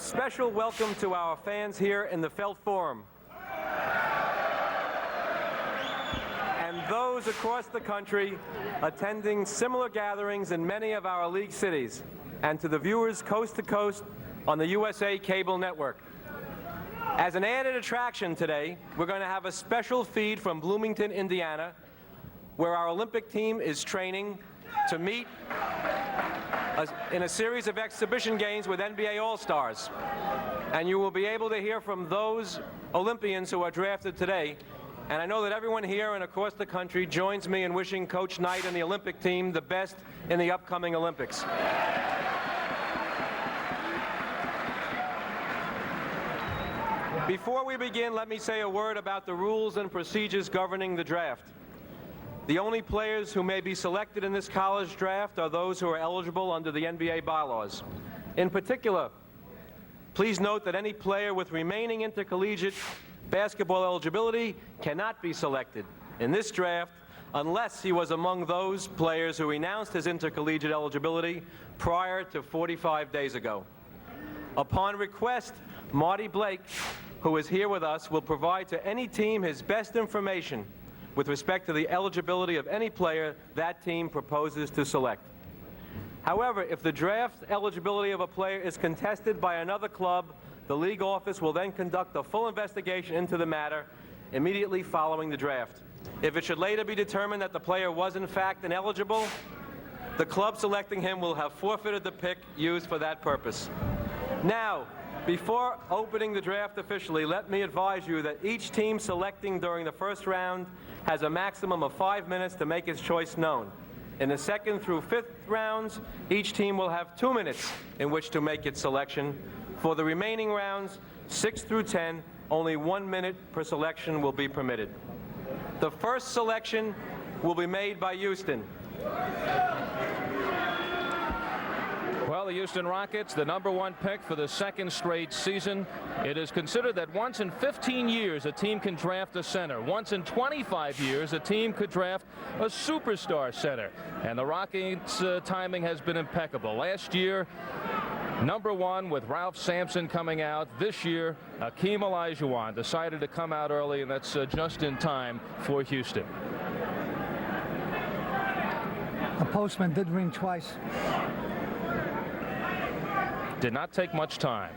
special welcome to our fans here in the Felt Forum and those across the country attending similar gatherings in many of our league cities, and to the viewers coast to coast on the USA Cable Network. As an added attraction today, we're going to have a special feed from Bloomington, Indiana, where our Olympic team is training to meet in a series of exhibition games with NBA All-Stars. And you will be able to hear from those Olympians who are drafted today. And I know that everyone here and across the country joins me in wishing Coach Knight and the Olympic team the best in the upcoming Olympics. Before we begin, let me say a word about the rules and procedures governing the draft. The only players who may be selected in this college draft are those who are eligible under the NBA bylaws. In particular, please note that any player with remaining intercollegiate basketball eligibility cannot be selected in this draft unless he was among those players who renounced his intercollegiate eligibility prior to 45 days ago. Upon request, Marty Blake, who is here with us, will provide to any team his best information with respect to the eligibility of any player that team proposes to select. However, if the draft eligibility of a player is contested by another club, the league office will then conduct a full investigation into the matter immediately following the draft. If it should later be determined that the player was in fact ineligible, the club selecting him will have forfeited the pick used for that purpose. Now, before opening the draft officially, let me advise you that each team selecting during the first round has a maximum of 5 minutes to make its choice known. In the second through fifth rounds, each team will have 2 minutes in which to make its selection. For the remaining rounds, 6 through 10, only 1 minute per selection will be permitted. The first selection will be made by Houston. Well, the Houston Rockets, the #1 pick for the second straight season. It is considered that once in 15 years a team can draft a center. Once in 25 years a team could draft a superstar center. And the Rockets' timing has been impeccable. Last year, #1 with Ralph Sampson coming out. This year, Hakeem Olajuwon decided to come out early, and that's just in time for Houston. The postman did ring twice. Did not take much time.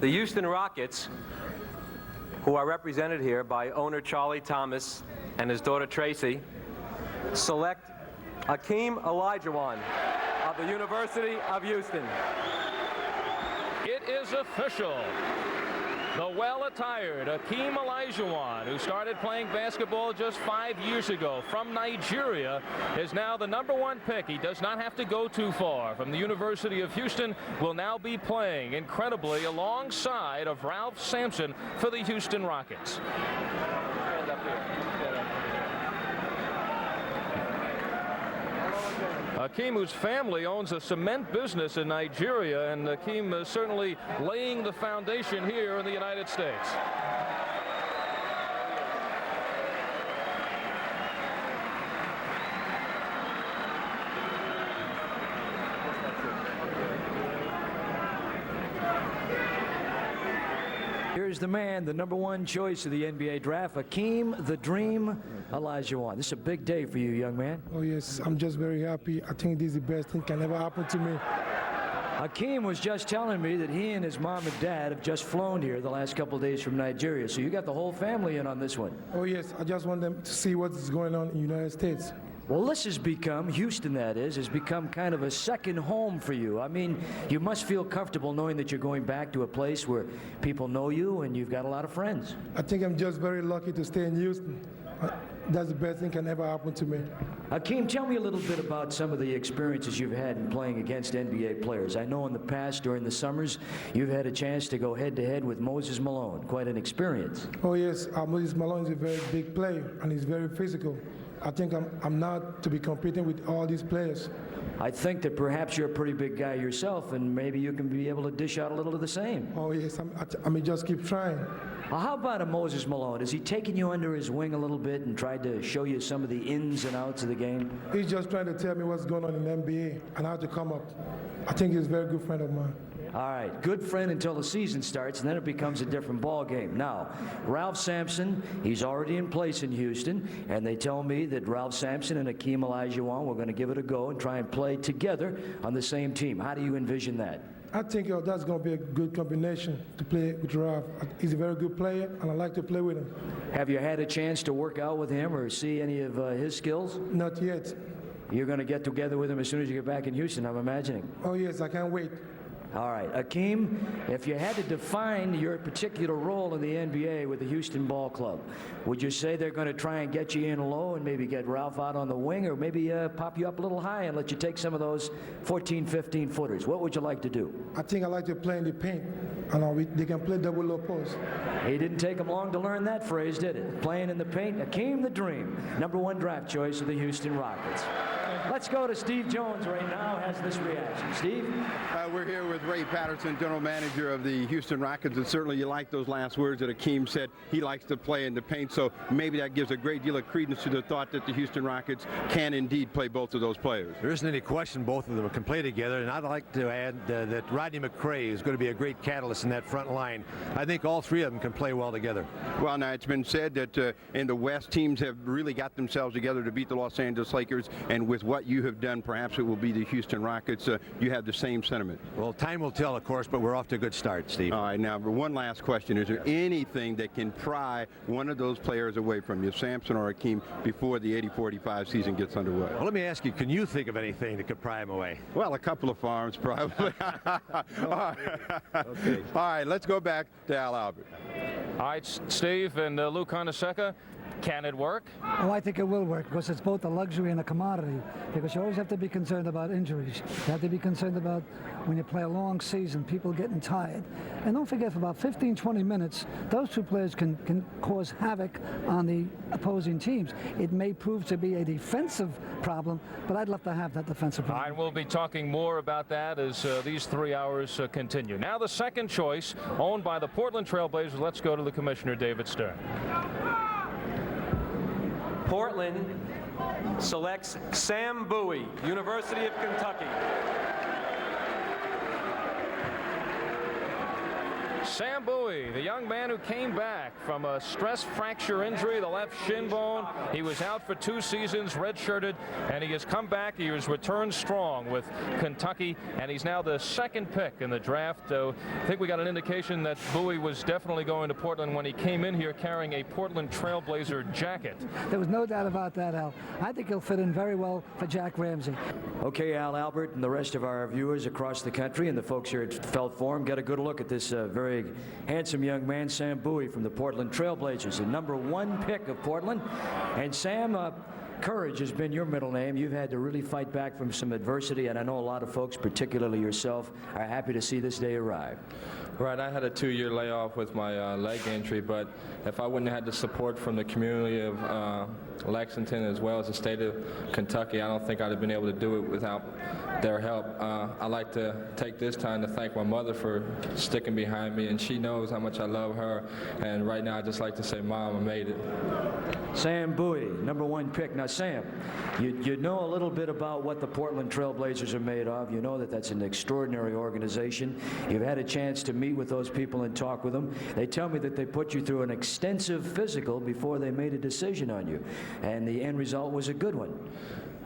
The Houston Rockets, who are represented here by owner Charlie Thomas and his daughter Tracy, select Hakeem Olajuwon of the University of Houston. It is official. The well-attired Hakeem Olajuwon, who started playing basketball just 5 years ago from Nigeria, is now the #1 pick. He does not have to go too far. From the University of Houston, will now be playing, incredibly, alongside of Ralph Sampson for the Houston Rockets. Hakeem, whose family owns a cement business in Nigeria, and Hakeem is certainly laying the foundation here in the United States. Here's the man, the #1 choice of the NBA draft, Hakeem the Dream Olajuwon. This is a big day for you, young man. Oh, yes, I'm just very happy. I think this is the best thing can ever happen to me. Hakeem was just telling me that he and his mom and dad have just flown here the last couple of days from Nigeria. So you got the whole family in on this one. Oh, yes, I just want them to see what is going on in the United States. Well, this has become, Houston that is, has become kind of a second home for you. I mean, you must feel comfortable knowing that you're going back to a place where people know you and you've got a lot of friends. I think I'm just very lucky to stay in Houston. That's the best thing can ever happen to me. Hakeem, tell me a little bit about some of the experiences you've had in playing against NBA players. I know in the past, during the summers, you've had a chance to go head-to-head with Moses Malone. Quite an experience. Oh, yes, Moses Malone is a very big player, and he's very physical. I think I'm not to be competing with all these players. I think that perhaps you're a pretty big guy yourself, and maybe you can be able to dish out a little of the same. Oh, yes, I mean, just keep trying. Well, how about a Moses Malone? Has he taken you under his wing a little bit and tried to show you some of the ins and outs of the game? He's just trying to tell me what's going on in the NBA and how to come up. I think he's a very good friend of mine. All right, good friend until the season starts, and then it becomes a different ball game. Now, Ralph Sampson, he's already in place in Houston, and they tell me that Ralph Sampson and Hakeem Olajuwon were going to give it a go and try and play together on the same team. How do you envision that? I think that's going to be a good combination to play with Ralph. He's a very good player, and I like to play with him. Have you had a chance to work out with him or see any of his skills? Not yet. You're going to get together with him as soon as you get back in Houston, I'm imagining. Oh, yes, I can't wait. All right, Hakeem, if you had to define your particular role in the NBA with the Houston Ball Club, would you say they're going to try and get you in low and maybe get Ralph out on the wing, or maybe pop you up a little high and let you take some of those 14, 15 footers? What would you like to do? I think I like to play in the paint, and they can play double low post. He didn't take him long to learn that phrase, did it? Playing in the paint, Hakeem the Dream, #1 draft choice of the Houston Rockets. Let's go to Steve Jones right now, has this reaction. Steve? We're here with Ray Patterson, general manager of the Houston Rockets, and certainly you like those last words that Hakeem said. He likes to play in the paint, so maybe that gives a great deal of credence to the thought that the Houston Rockets can indeed play both of those players. There isn't any question both of them can play together, and I'd like to add that Rodney McRae is going to be a great catalyst in that front line. I think all three of them can play well together. Well, now it's been said that in the West, teams have really got themselves together to beat the Los Angeles Lakers, and with what you have done, perhaps it will be the Houston Rockets. You have the same sentiment. Well, time will tell, of course, but we're off to a good start, Steve. All right, now one last question. Is there anything that can pry one of those players away from you, Sampson or Hakeem, before the 80-45 season gets underway? Well, let me ask you, can you think of anything that could pry him away? Well, a couple of farms, probably. All right. Okay. All right, let's go back to Al Albert. All right, Steve and Lou Conaseca, can it work? Oh, I think it will work because it's both a luxury and a commodity, because you always have to be concerned about injuries. You have to be concerned about when you play a long season, people getting tired. And don't forget, for about 15, 20 minutes, those two players can cause havoc on the opposing teams. It may prove to be a defensive problem, but I'd love to have that defensive problem. All right, we'll be talking more about that as these 3 hours continue. Now the second choice, owned by the Portland Trail Blazers. Let's go to the commissioner, David Stern. Portland selects Sam Bowie, University of Kentucky. Sam Bowie, the young man who came back from a stress fracture injury, the left shin bone. He was out for 2 seasons, redshirted, and he has come back. He has returned strong with Kentucky, and he's now the second pick in the draft. I think we got an indication that Bowie was definitely going to Portland when he came in here carrying a Portland Trailblazer jacket. There was no doubt about that, Al. I think he'll fit in very well for Jack Ramsey. Okay, Al Albert and the rest of our viewers across the country and the folks here at Felt Forum, get a good look at this very handsome young man, Sam Bowie, from the Portland Trailblazers, the #1 pick of Portland. And Sam, courage has been your middle name. You've had to really fight back from some adversity, and I know a lot of folks, particularly yourself, are happy to see this day arrive. Right, I had a 2-year layoff with my leg injury, but if I wouldn't have had the support from the community of Lexington as well as the state of Kentucky, I don't think I'd have been able to do it without their help. I'd like to take this time to thank my mother for sticking behind me, and she knows how much I love her. And right now, I'd just like to say, Mom, I made it. Sam Bowie, #1 pick. Now, Sam, you know a little bit about what the Portland Trailblazers are made of. You know that that's an extraordinary organization. You've had a chance to meet with those people and talk with them. They tell me that they put you through an extensive physical before they made a decision on you, and the end result was a good one.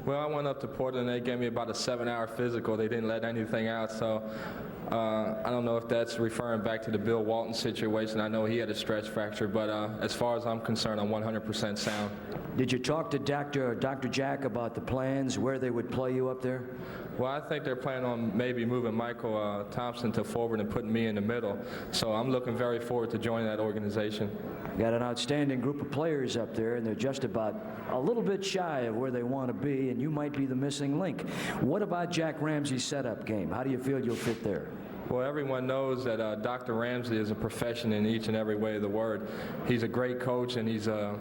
Well, I went up to Portland, and they gave me about a 7-hour physical. They didn't let anything out, so I don't know if that's referring back to the Bill Walton situation. I know he had a stress fracture, but as far as I'm concerned, I'm 100% sound. Did you talk to Dr. Jack about the plans, where they would play you up there? Well, I think they're planning on maybe moving Michael Thompson to forward and putting me in the middle. So I'm looking very forward to joining that organization. Got an outstanding group of players up there, and they're just about a little bit shy of where they want to be, and you might be the missing link. What about Jack Ramsey's setup game? How do you feel you'll fit there? Well, everyone knows that Dr. Ramsey is a profession in each and every way of the word. He's a great coach, and he's a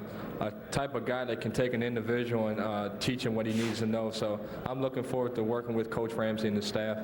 type of guy that can take an individual and teach him what he needs to know. So I'm looking forward to working with Coach Ramsey and the staff.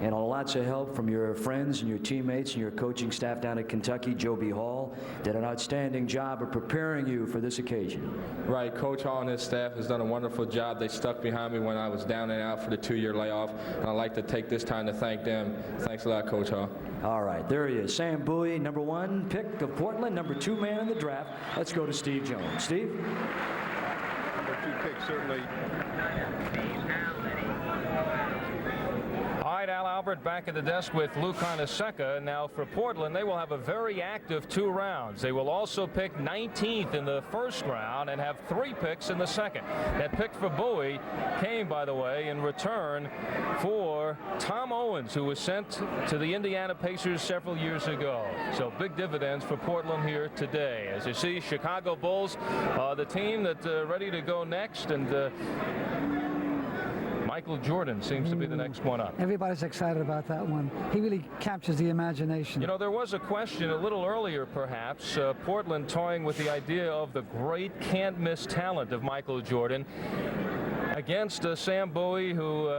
And lots of help from your friends and your teammates and your coaching staff down at Kentucky. Joe B. Hall did an outstanding job of preparing you for this occasion. Right, Coach Hall and his staff has done a wonderful job. They stuck behind me when I was down and out for the 2-year layoff, and I'd like to take this time to thank them. Thanks a lot, Coach Hall. All right, there he is. Sam Bowie, number 1 pick of Portland, number 2 man in the draft. Let's go to Steve Jones. Steve? Number 2 pick, certainly. All right, Al Albert back at the desk with Lou Carnesecca. Now for Portland, they will have a very active 2 rounds. They will also pick 19th in the first round and have 3 picks in the second. That pick for Bowie came, by the way, in return for Tom Owens, who was sent to the Indiana Pacers several years ago. So big dividends for Portland here today. As you see, Chicago Bulls, the team that's ready to go next, and Michael Jordan seems to be the next one up. Everybody's excited about that one. He really captures the imagination. You know, there was a question a little earlier, perhaps, Portland toying with the idea of the great can't-miss talent of Michael Jordan against Sam Bowie, who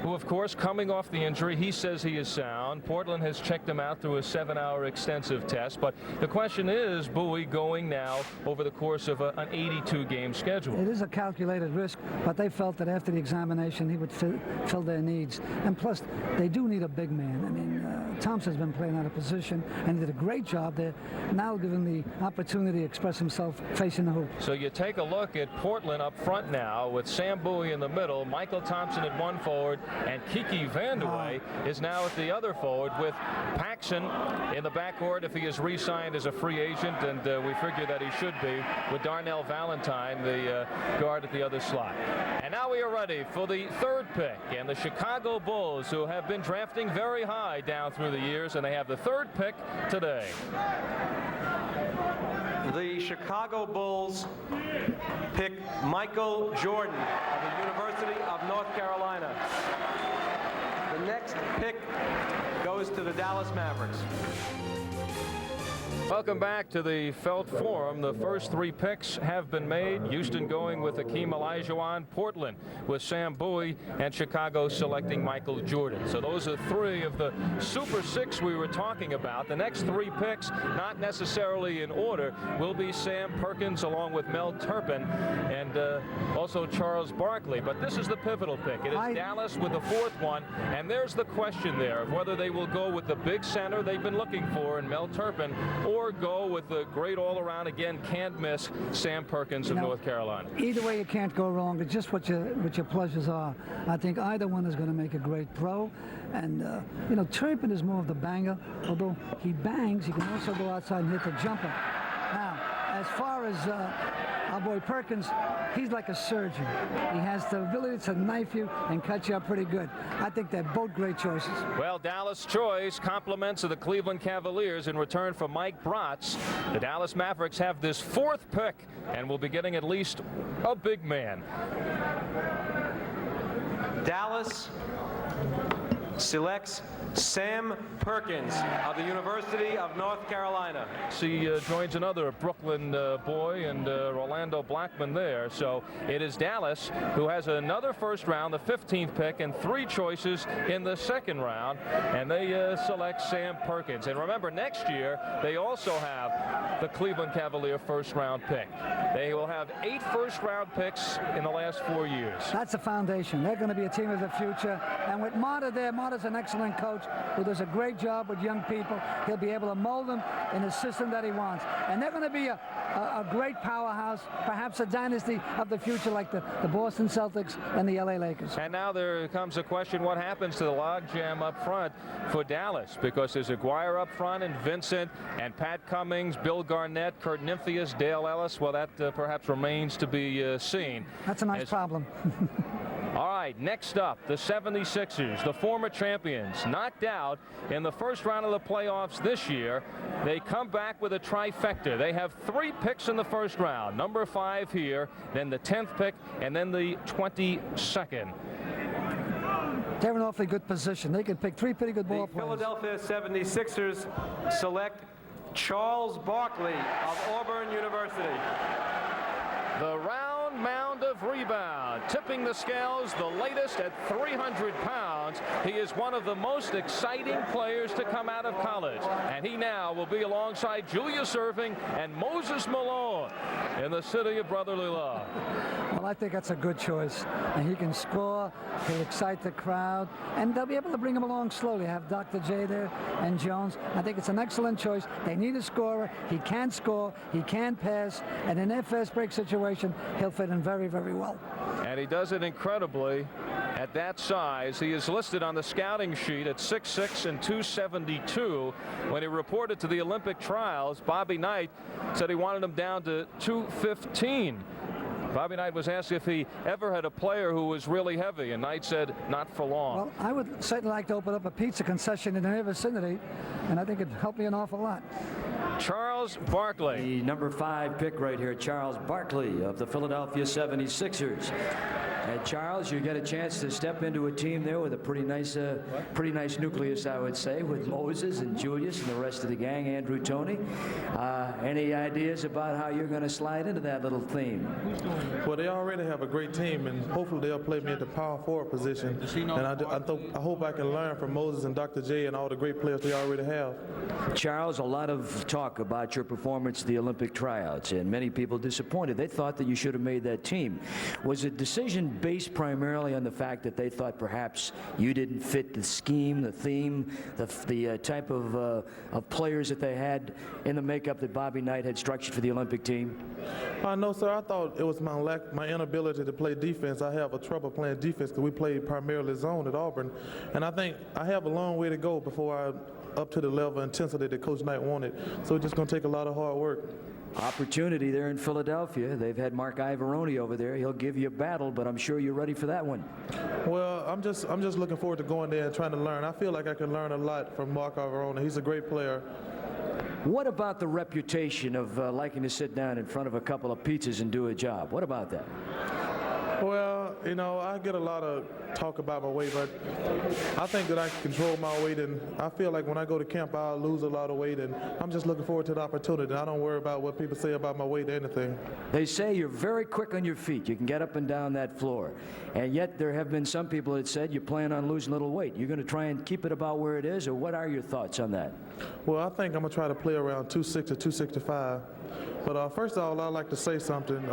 of course, coming off the injury, he says he is sound. Portland has checked him out through a 7-hour extensive test. But the question is, Bowie going now over the course of an 82-game schedule. It is a calculated risk, but they felt that after the examination, he would fill their needs. And plus, they do need a big man. I mean, Thompson's been playing out of position and did a great job there. Now given the opportunity to express himself facing the hoop. So you take a look at Portland up front now with Sam Bowie in the middle, Michael Thompson at one forward, and Kiki Vandeweghe is now at the other forward with Paxson in the backcourt if he is re-signed as a free agent, and we figure that he should be, with Darnell Valentine, the guard at the other slot. And now we are ready for the 3rd pick, and the Chicago Bulls, who have been drafting very high down through the years, and they have the 3rd pick today. The Chicago Bulls pick Michael Jordan of the University of North Carolina. The next pick goes to the Dallas Mavericks. Welcome back to the Felt Forum. The first 3 picks have been made. Houston going with Hakeem Olajuwon, Portland with Sam Bowie, and Chicago selecting Michael Jordan. So those are 3 of the Super 6 we were talking about. The next 3 picks, not necessarily in order, will be Sam Perkins along with Mel Turpin and also Charles Barkley. But this is the pivotal pick. It is Dallas with the 4th one, and there's the question there of whether they will go with the big center they've been looking for in Mel Turpin, or go with the great all-around, again, can't miss, Sam Perkins of North Carolina. Either way, you can't go wrong. It's just what your pleasures are. I think either one is going to make a great pro. And, you know, Turpin is more of the banger. Although he bangs, he can also go outside and hit the jumper. Now, as far as our boy Perkins, he's like a surgeon. He has the ability to knife you and cut you up pretty good. I think they're both great choices. Well, Dallas' choice compliments of the Cleveland Cavaliers in return for Mike Bratz. The Dallas Mavericks have this 4th pick and will be getting at least a big man. Dallas selects Sam Perkins of the University of North Carolina. He joins another Brooklyn boy and Orlando Blackman there. So it is Dallas who has another first round, the 15th pick, and 3 choices in the second round. And they select Sam Perkins. And remember, next year, they also have the Cleveland Cavalier first round pick. They will have 8 first round picks in the last 4 years. That's a foundation. They're going to be a team of the future. And with Marta there, Marta's an excellent coach who does a great job with young people. He'll be able to mold them in the system that he wants. And they're going to be a great powerhouse, perhaps a dynasty of the future like the Boston Celtics and the LA Lakers. And now there comes a question, what happens to the logjam up front for Dallas? Because there's Aguirre up front and Vincent and Pat Cummings, Bill Garnett, Kurt Nymphius, Dale Ellis. Well, that perhaps remains to be seen. That's a nice problem. All right, next up, the 76ers, the former champions, knocked out in the first round of the playoffs this year. They come back with a trifecta. They have 3 picks in the first round, number 5 here, then the 10th pick, and then the 22nd. they're in an awfully good position. They can pick 3 pretty good ball The players. Philadelphia 76ers select Charles Barkley of Auburn University. The round mound of rebound, tipping the scales, the latest at 300 pounds. He is one of the most exciting players to come out of college, and he now will be alongside Julius Erving and Moses Malone in the city of brotherly love. Well, I think that's a good choice. And he can score, he'll excite the crowd, and they'll be able to bring him along slowly. Have Dr. J there and Jones. I think it's an excellent choice. They need a scorer. He can score, he can pass, and in their fast break situation, he'll fit in very, very well. And he does it incredibly at that size. He is listed on the scouting sheet at 6'6" and 272. When he reported to the Olympic trials, Bobby Knight said he wanted him down to 215. Bobby Knight was asked if he ever had a player who was really heavy, and Knight said not for long. Well, I would certainly like to open up a pizza concession in their vicinity, and I think it'd help me an awful lot. Charles Barkley. The number 5 pick right here, Charles Barkley of the Philadelphia 76ers. And Charles, you get a chance to step into a team there with a pretty nice nucleus, I would say, with Moses and Julius and the rest of the gang, Andrew, Tony. Any ideas about how you're going to slide into that little team? Well, they already have a great team, and hopefully they'll play me at the power forward position. And I hope I can learn from Moses and Dr. J and all the great players they already have. Charles, a lot of talk about your performance at the Olympic tryouts, and many people disappointed. They thought that you should have made that team. Was a decision based primarily on the fact that they thought perhaps you didn't fit the scheme, the theme, the type of players that they had in the makeup that Bobby Knight had structured for the Olympic team? No, sir. I thought it was my inability to play defense. I have a trouble playing defense because we played primarily zone at Auburn. And I think I have a long way to go before I'm up to the level of intensity that Coach Knight wanted. So it's just going to take a lot of hard work. Opportunity there in Philadelphia. They've had Mark Ivoroni over there. He'll give you a battle, but I'm sure you're ready for that one. Well, I'm just looking forward to going there and trying to learn. I feel like I can learn a lot from Mark Ivoroni. He's a great player. What about the reputation of liking to sit down in front of a couple of pizzas and do a job? What about that? Well, you know, I get a lot of talk about my weight, but I think that I can control my weight, and I feel like when I go to camp, I'll lose a lot of weight, and I'm just looking forward to the opportunity. I don't worry about what people say about my weight or anything. They say you're very quick on your feet. You can get up and down that floor, and yet there have been some people that said you plan on losing a little weight. You're going to try and keep it about where it is, or what are your thoughts on that? Well, I think I'm going to try to play around 260 to 265. But first of all, I'd like to say something.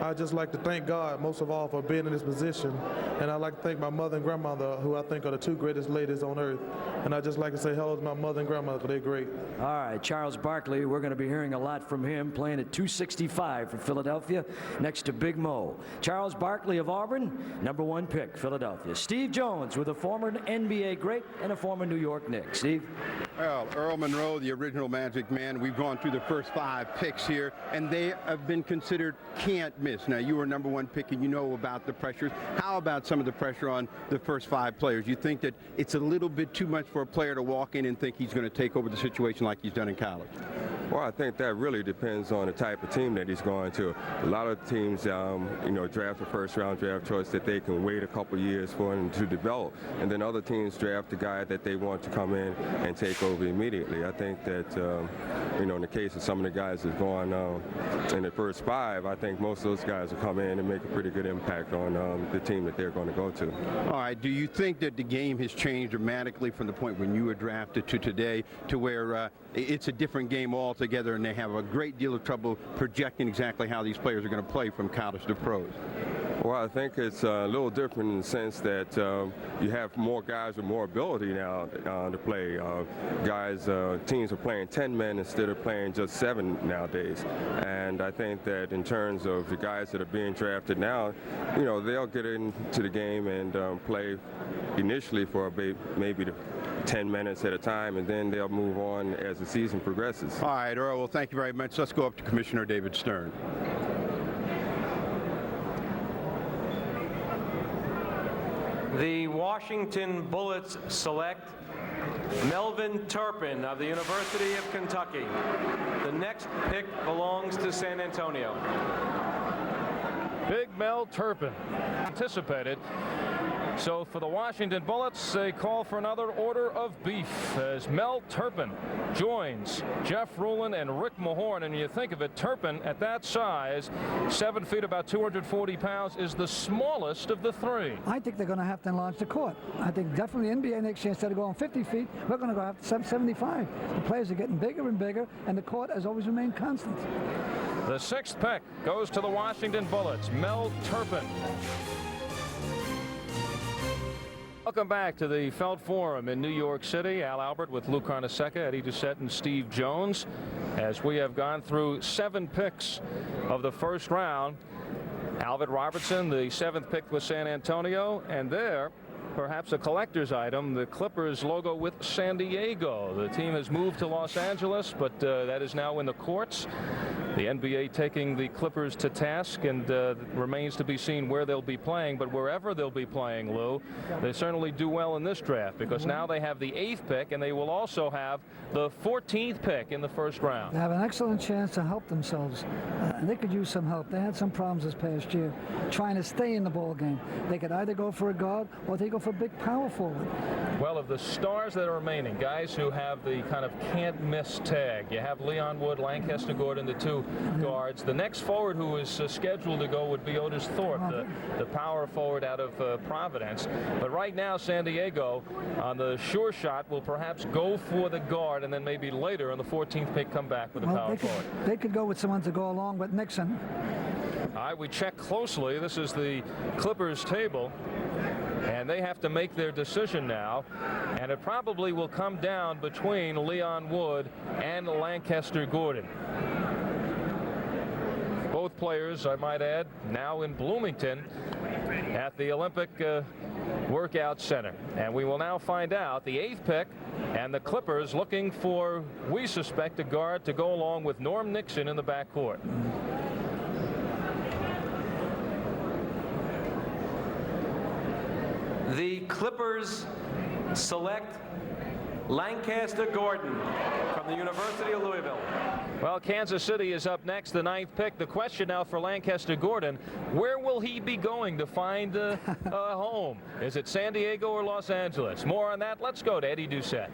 I'd just like to thank God, most of all, for being in this position. And I'd like to thank my mother and grandmother, who I think are the 2 greatest ladies on earth. And I'd just like to say hello to my mother and grandmother, because they're great. All right, Charles Barkley, we're going to be hearing a lot from him, playing at 265 for Philadelphia, next to Big Mo. Charles Barkley of Auburn, number 1 pick, Philadelphia. Steve Jones with a former NBA great and a former New York Knick. Steve? Well, Earl Monroe, the original Magic Man, we've gone through the first 5 picks here, and they have been considered can't miss. Now, you were number 1 pick, and you know about the pressures. How about some of the pressure on the first 5 players? You think that it's a little bit too much for a player to walk in and think he's going to take over the situation like he's done in college? Well, I think that really depends on the type of team that he's going to. A lot of teams, draft a first-round draft choice that they can wait a couple years for him to develop, and then other teams draft a guy that they want to come in and take over immediately. I think that, in the case of some of the guys that's going in the first 5, I think most of those guys will come in and make a pretty good impact on the team that they're going to go to. All right. Do you think that the game has changed dramatically from the point when you were drafted to today, to where it's a different game altogether, and they have a great deal of trouble projecting exactly how these players are going to play from college to pros? Well, I think it's a little different in the sense that you have more guys with more ability now to play. Teams are playing 10 men instead of playing just 7 nowadays. And I think that in terms of the guys that are being drafted now, they'll get into the game and play initially for maybe 10 minutes at a time, and then they'll move on as the season progresses. All right, Earl, well, thank you very much. Let's go up to Commissioner David Stern. The Washington Bullets select Melvin Turpin of the University of Kentucky. The next pick belongs to San Antonio. Big Mel Turpin anticipated So for the Washington Bullets, they call for another order of beef as Mel Turpin joins Jeff Ruland and Rick Mahorn. And you think of it, Turpin at that size, 7 feet, about 240 pounds, is the smallest of the three. I think they're going to have to enlarge the court. I think definitely NBA next year, instead of going 50 feet, we're going to go up to 75. The players are getting bigger and bigger, and the court has always remained constant. The 6th pick goes to the Washington Bullets, Mel Turpin. Welcome back to the Felt Forum in New York City. Al Albert with Lou Carnesecca, Eddie Doucette, and Steve Jones, as we have gone through 7 picks of the first round. Alvin Robertson, the 7th pick with San Antonio, and there, perhaps a collector's item, the Clippers logo with San Diego. The team has moved to Los Angeles, but that is now in the courts. The NBA taking the Clippers to task, and remains to be seen where they'll be playing. But wherever they'll be playing, Lou, they certainly do well in this draft, because now they have the 8th pick, and they will also have the 14th pick in the first round. They have an excellent chance to help themselves. They could use some help. They had some problems this past year trying to stay in the ball game. They could either go for a guard or they go for a big power forward. Well, of the stars that are remaining, guys who have the kind of can't miss tag, you have Leon Wood, Lancaster Gordon, the 2 guards. The next forward who is scheduled to go would be Otis Thorpe, the power forward out of Providence. But right now, San Diego, on the sure shot, will perhaps go for the guard, and then maybe later on the 14th pick come back with a power forward. They could go with someone to go along with Nixon. All right, we check closely. This is the Clippers table, and they have to make their decision now, and it probably will come down between Leon Wood and Lancaster Gordon. Both players, I might add, now in Bloomington at the Olympic Workout Center. And we will now find out the 8th pick, and the Clippers looking for, we suspect, a guard to go along with Norm Nixon in the backcourt. The Clippers select Lancaster Gordon from the University of Louisville. Well, Kansas City is up next, the 9th pick. The question now for Lancaster Gordon, where will he be going to find a home? Is it San Diego or Los Angeles? More on that. Let's go to Eddie Doucette.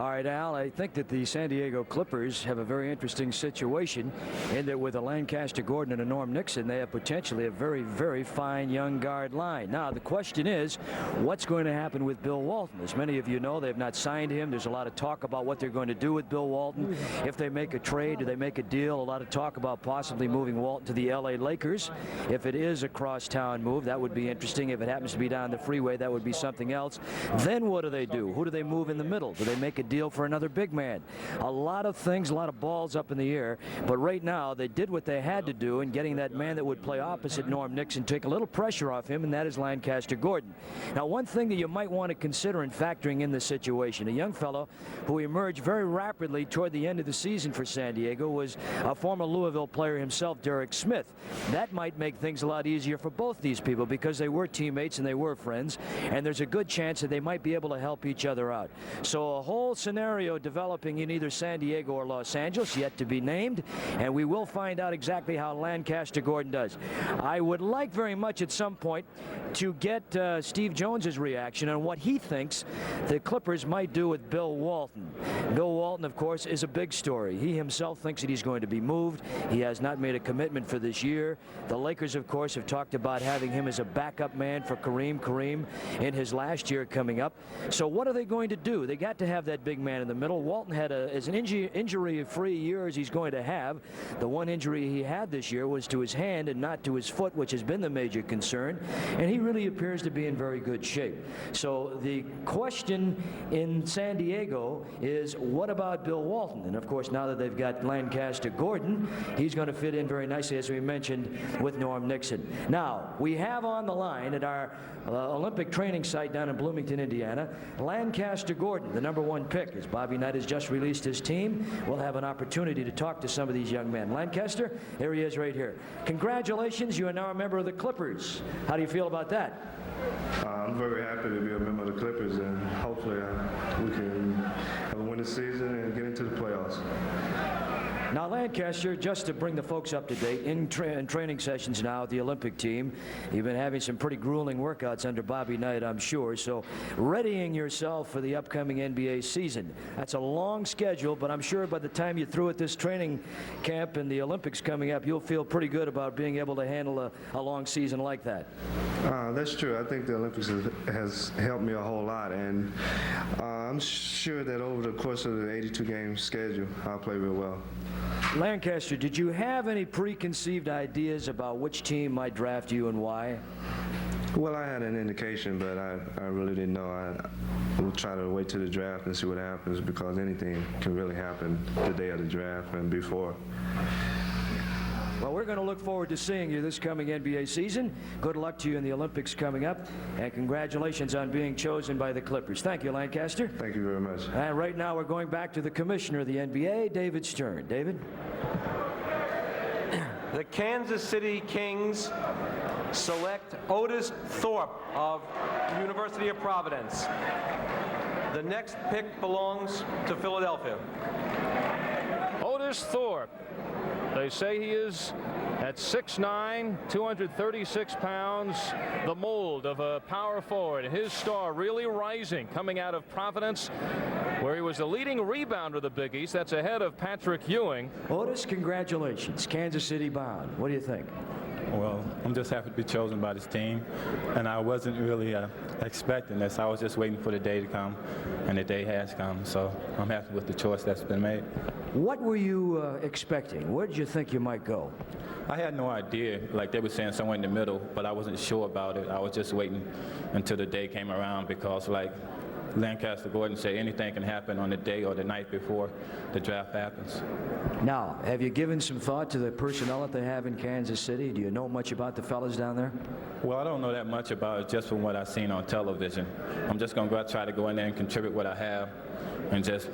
All right, Al, I think that the San Diego Clippers have a very interesting situation in that with a Lancaster Gordon and a Norm Nixon, they have potentially a very, very fine young guard line. Now, the question is, what's going to happen with Bill Walton? As many of you know, they have not signed him. There's a lot of talk about what they're going to do with Bill Walton. If they make a trade, do they make a deal? A lot of talk about possibly moving Walton to the LA Lakers. If it is a cross-town move, that would be interesting. If it happens to be down the freeway, that would be something else. Then what do they do? Who do they move in the middle? Do they make a deal for another big man? A lot of things, a lot of balls up in the air. But right now, they did what they had to do in getting that man that would play opposite Norm Nixon, take a little pressure off him, and that is Lancaster Gordon. Now, one thing that you might want to consider in factoring in this situation, a young fellow who emerged very rapidly toward the end of the season for San Diego was a former Louisville player himself, Derek Schmidt. That might make things a lot easier for both these people because they were teammates and they were friends, and there's a good chance that they might be able to help each other out. So a whole scenario developing in either San Diego or Los Angeles, yet to be named, and we will find out exactly how Lancaster Gordon does. I would like very much at some point to get Steve Jones's reaction on what he thinks the Clippers might do with Bill Walton. Bill Walton, of course, is a big story. He himself thinks that he's going to be moved. He has not made a commitment for this year. The Lakers, of course, have talked about having him as a backup man for Kareem in his last year coming up. So what are they going to do? They got to have that big man in the middle. Walton had as an injury-free year as he's going to have. The one injury he had this year was to his hand and not to his foot, which has been the major concern. And he really appears to be in very good shape. So the question in San Diego is, what about Bill Walton? And of course, now that they've got Lancaster Gordon, he's going to fit in very nicely, as we mentioned, with Norm Nixon. Now, we have on the line at our Olympic training site down in Bloomington, Indiana, Lancaster Gordon, the #1 pick. As Bobby Knight has just released his team, we'll have an opportunity to talk to some of these young men. Lancaster, here he is right here. Congratulations, you are now a member of the Clippers. How do you feel about that? I'm very happy to be a member of the Clippers, and hopefully we can have a winning season and get into the playoffs. Now, Lancaster, just to bring the folks up to date, in training sessions now with the Olympic team, you've been having some pretty grueling workouts under Bobby Knight, I'm sure, so readying yourself for the upcoming NBA season. That's a long schedule, but I'm sure by the time you're through at this training camp and the Olympics coming up, you'll feel pretty good about being able to handle a long season like that. That's true. I think the Olympics has helped me a whole lot, and I'm sure that over the course of the 82-game schedule, I'll play real well. Lancaster, did you have any preconceived ideas about which team might draft you and why? Well, I had an indication, but I really didn't know. I will try to wait till the draft and see what happens, because anything can really happen the day of the draft and before. Well, we're going to look forward to seeing you this coming NBA season. Good luck to you in the Olympics coming up, and congratulations on being chosen by the Clippers. Thank you, Lancaster. Thank you very much. And right now we're going back to the commissioner of the NBA, David Stern. David? The Kansas City Kings select Otis Thorpe of the University of Providence. The next pick belongs to Philadelphia. Otis Thorpe. They say he is at 6'9", 236 pounds, the mold of a power forward. His star really rising coming out of Providence, where he was the leading rebounder of the Big East. That's ahead of Patrick Ewing. Otis, congratulations. Kansas City bound. What do you think? Well, I'm just happy to be chosen by this team, and I wasn't really expecting this. I was just waiting for the day to come, and the day has come, so I'm happy with the choice that's been made. What were you expecting? Where did you think you might go? I had no idea. Like they were saying somewhere in the middle, but I wasn't sure about it. I was just waiting until the day came around, because like Lancaster Gordon said, anything can happen on the day or the night before the draft happens. Now, have you given some thought to the personnel that they have in Kansas City? Do you know much about the fellas down there? Well, I don't know that much about it, just from what I've seen on television. I'm just going to try to go in there and contribute what I have and just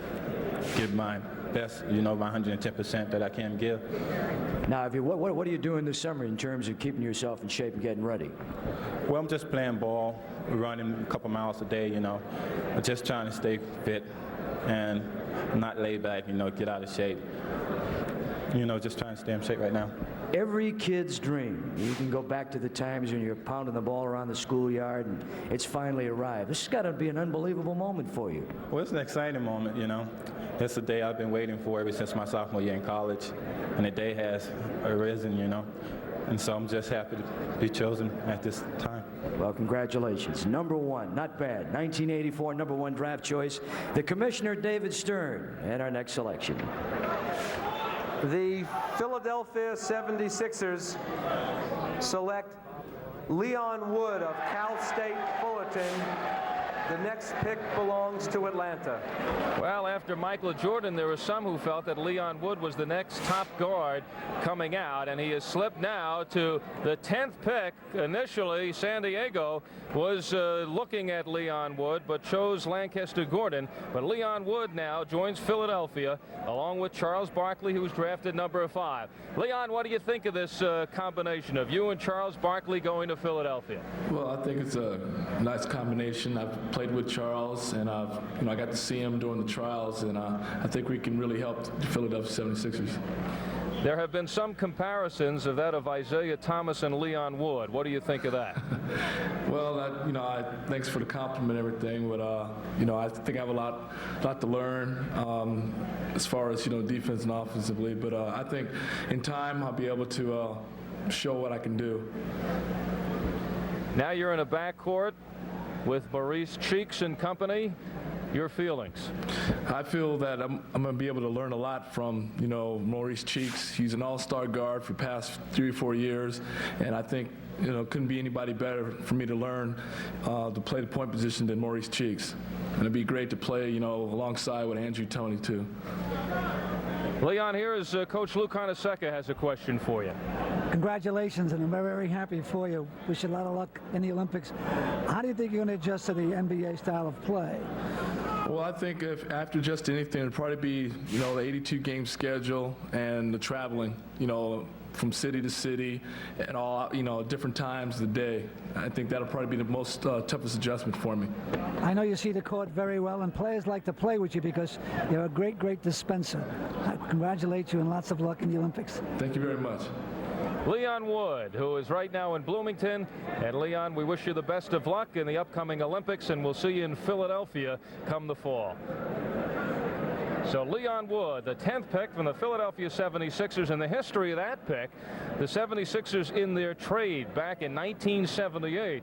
give my best, my 110% that I can give. Now, what are you doing this summer in terms of keeping yourself in shape and getting ready? Well, I'm just playing ball, running a couple miles a day, just trying to stay fit and not lay back, get out of shape. Just trying to stay in shape right now. Every kid's dream. You can go back to the times when you're pounding the ball around the schoolyard and it's finally arrived. This has got to be an unbelievable moment for you. Well, it's an exciting moment, It's a day I've been waiting for ever since my sophomore year in college, and the day has arisen, And so I'm just happy to be chosen at this time. Well, congratulations. Number one, not bad. 1984 number one draft choice, the Commissioner David Stern. And our next selection. The Philadelphia 76ers select Leon Wood of Cal State Fullerton. The next pick belongs to Atlanta. Well, after Michael Jordan, there were some who felt that Leon Wood was the next top guard coming out, and he has slipped now to the 10th pick. Initially, San Diego was looking at Leon Wood, but chose Lancaster Gordon. But Leon Wood now joins Philadelphia, along with Charles Barkley, who was drafted number 5. Leon, what do you think of this combination of you and Charles Barkley going to Philadelphia? Well, I think it's a nice combination. I've played with Charles, and I got to see him during the trials, and I think we can really help the Philadelphia 76ers. There have been some comparisons of that of Isaiah Thomas and Leon Wood. What do you think of that? Well, thanks for the compliment and everything, but I think I have a lot to learn as far as defense and offensively. But I think in time I'll be able to show what I can do. Now you're in a backcourt with Maurice Cheeks and company. Your feelings? I feel that I'm going to be able to learn a lot from, Maurice Cheeks. He's an all-star guard for the past 3 or 4 years, and I think, couldn't be anybody better for me to learn to play the point position than Maurice Cheeks. And it'd be great to play, alongside with Andrew Toney, too. Leon, here is Coach Lou Carnesecca has a question for you. Congratulations, and I'm very, very happy for you. Wish you a lot of luck in the Olympics. How do you think you're going to adjust to the NBA style of play? Well, I think if after just anything, it'd probably be, the 82-game schedule and the traveling, from city to city and all, different times of the day. I think that'll probably be the most toughest adjustment for me. I know you see the court very well, and players like to play with you because you're a great, great dispenser. I congratulate you and lots of luck in the Olympics. Thank you very much. Leon Wood, who is right now in Bloomington. And Leon, we wish you the best of luck in the upcoming Olympics, and we'll see you in Philadelphia come the fall. So Leon Wood, the 10th pick from the Philadelphia 76ers. In the history of that pick, the 76ers in their trade back in 1978,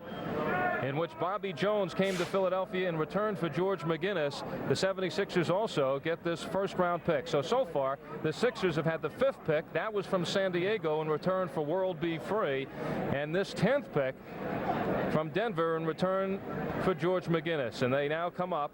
in which Bobby Jones came to Philadelphia in return for George McGinnis, the 76ers also get this first-round pick. So far, the Sixers have had the 5th pick. That was from San Diego in return for World B. Free. And this 10th pick from Denver in return for George McGinnis. And they now come up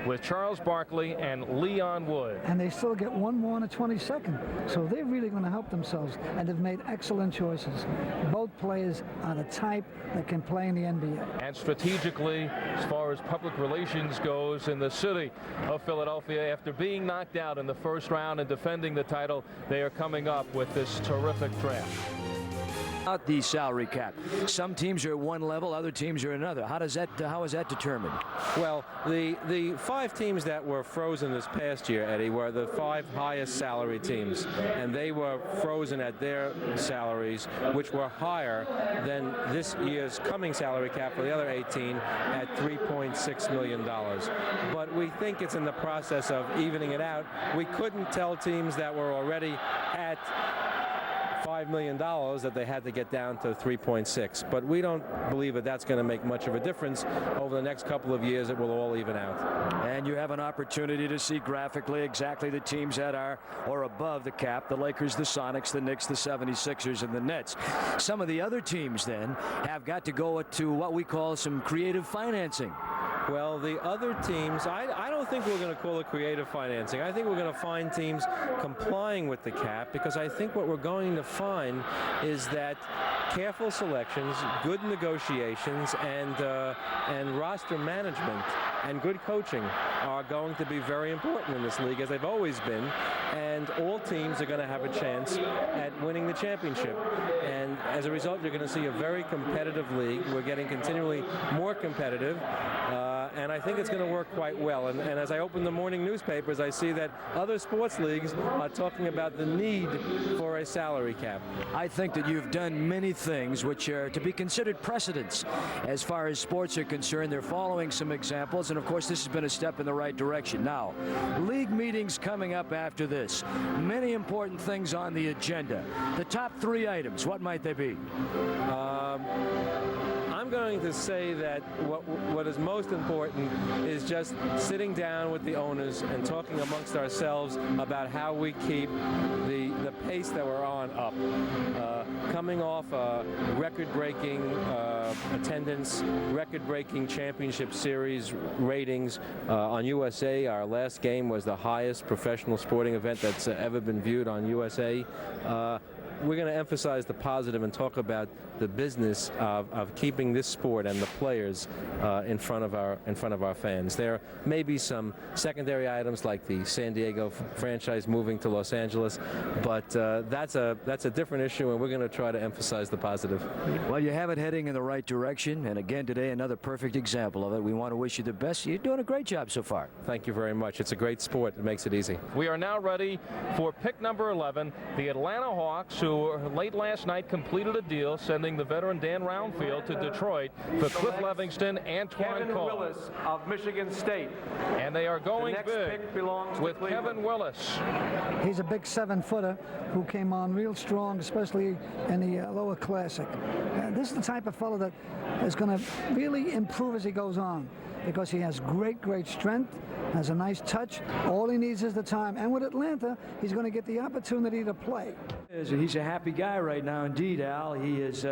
with Charles Barkley and Leon Wood. And they still get one more in the 22nd. So they're really going to help themselves, and they've made excellent choices. Both players are the type that can play in the NBA. And strategically, as far as public relations goes in the city of Philadelphia, after being knocked out in the first round and defending the title, they are coming up with this terrific draft. Out the salary cap. Some teams are at one level, other teams are another. How is that determined? Well, the 5 teams that were frozen this past year, Eddie, were the 5 highest salary teams, and they were frozen at their salaries, which were higher than this year's coming salary cap for the other 18 at $3.6 million. But we think it's in the process of evening it out. We couldn't tell teams that were already at $5 million that they had to get down to 3.6, but we don't believe that that's going to make much of a difference. Over the next couple of years, it will all even out. And you have an opportunity to see graphically exactly the teams that are or above the cap: the Lakers, the Sonics, the Knicks, the 76ers, and the Nets. Some of the other teams then have got to go to what we call some creative financing. Well, the other teams, I don't think we're going to call it creative financing. I think we're going to find teams complying with the cap, because I think what we're going to find is that careful selections, good negotiations, and roster management and good coaching are going to be very important in this league, as they've always been. And all teams are going to have a chance at winning the championship. And as a result, you're going to see a very competitive league. We're getting continually more competitive. And I think it's going to work quite well. And as I open the morning newspapers, I see that other sports leagues are talking about the need for a salary cap. I think that you've done many things which are to be considered precedents as far as sports are concerned. They're following some examples, and of course this has been a step in the right direction. Now, league meetings coming up after this. Many important things on the agenda. The top 3 items, what might they be? I'm going to say that what is most important is just sitting down with the owners and talking amongst ourselves about how we keep the pace that we're on up. Coming off a record-breaking attendance, record-breaking championship series ratings on USA. Our last game was the highest professional sporting event that's ever been viewed on USA. We're going to emphasize the positive and talk about the business of keeping this sport and the players in front of our fans. There may be some secondary items like the San Diego franchise moving to Los Angeles, but that's a different issue, and we're going to try to emphasize the positive. Well, you have it heading in the right direction, and again today another perfect example of it. We want to wish you the best. You're doing a great job so far. Thank you very much. It's a great sport. It makes it easy. We are now ready for pick number 11, the Atlanta Hawks, who late last night completed a deal sending the veteran Dan Roundfield to Detroit for Cliff Levingston and Twan Cole. Willis of Michigan State. And they are going the next big pick belongs with to Kevin Willis. He's a big 7-footer who came on real strong, especially in the lower classic. This is the type of fellow that is going to really improve as he goes on, because he has great strength, has a nice touch. All he needs is the time. And with Atlanta, he's going to get the opportunity to play. He's a happy guy right now indeed, Al. He is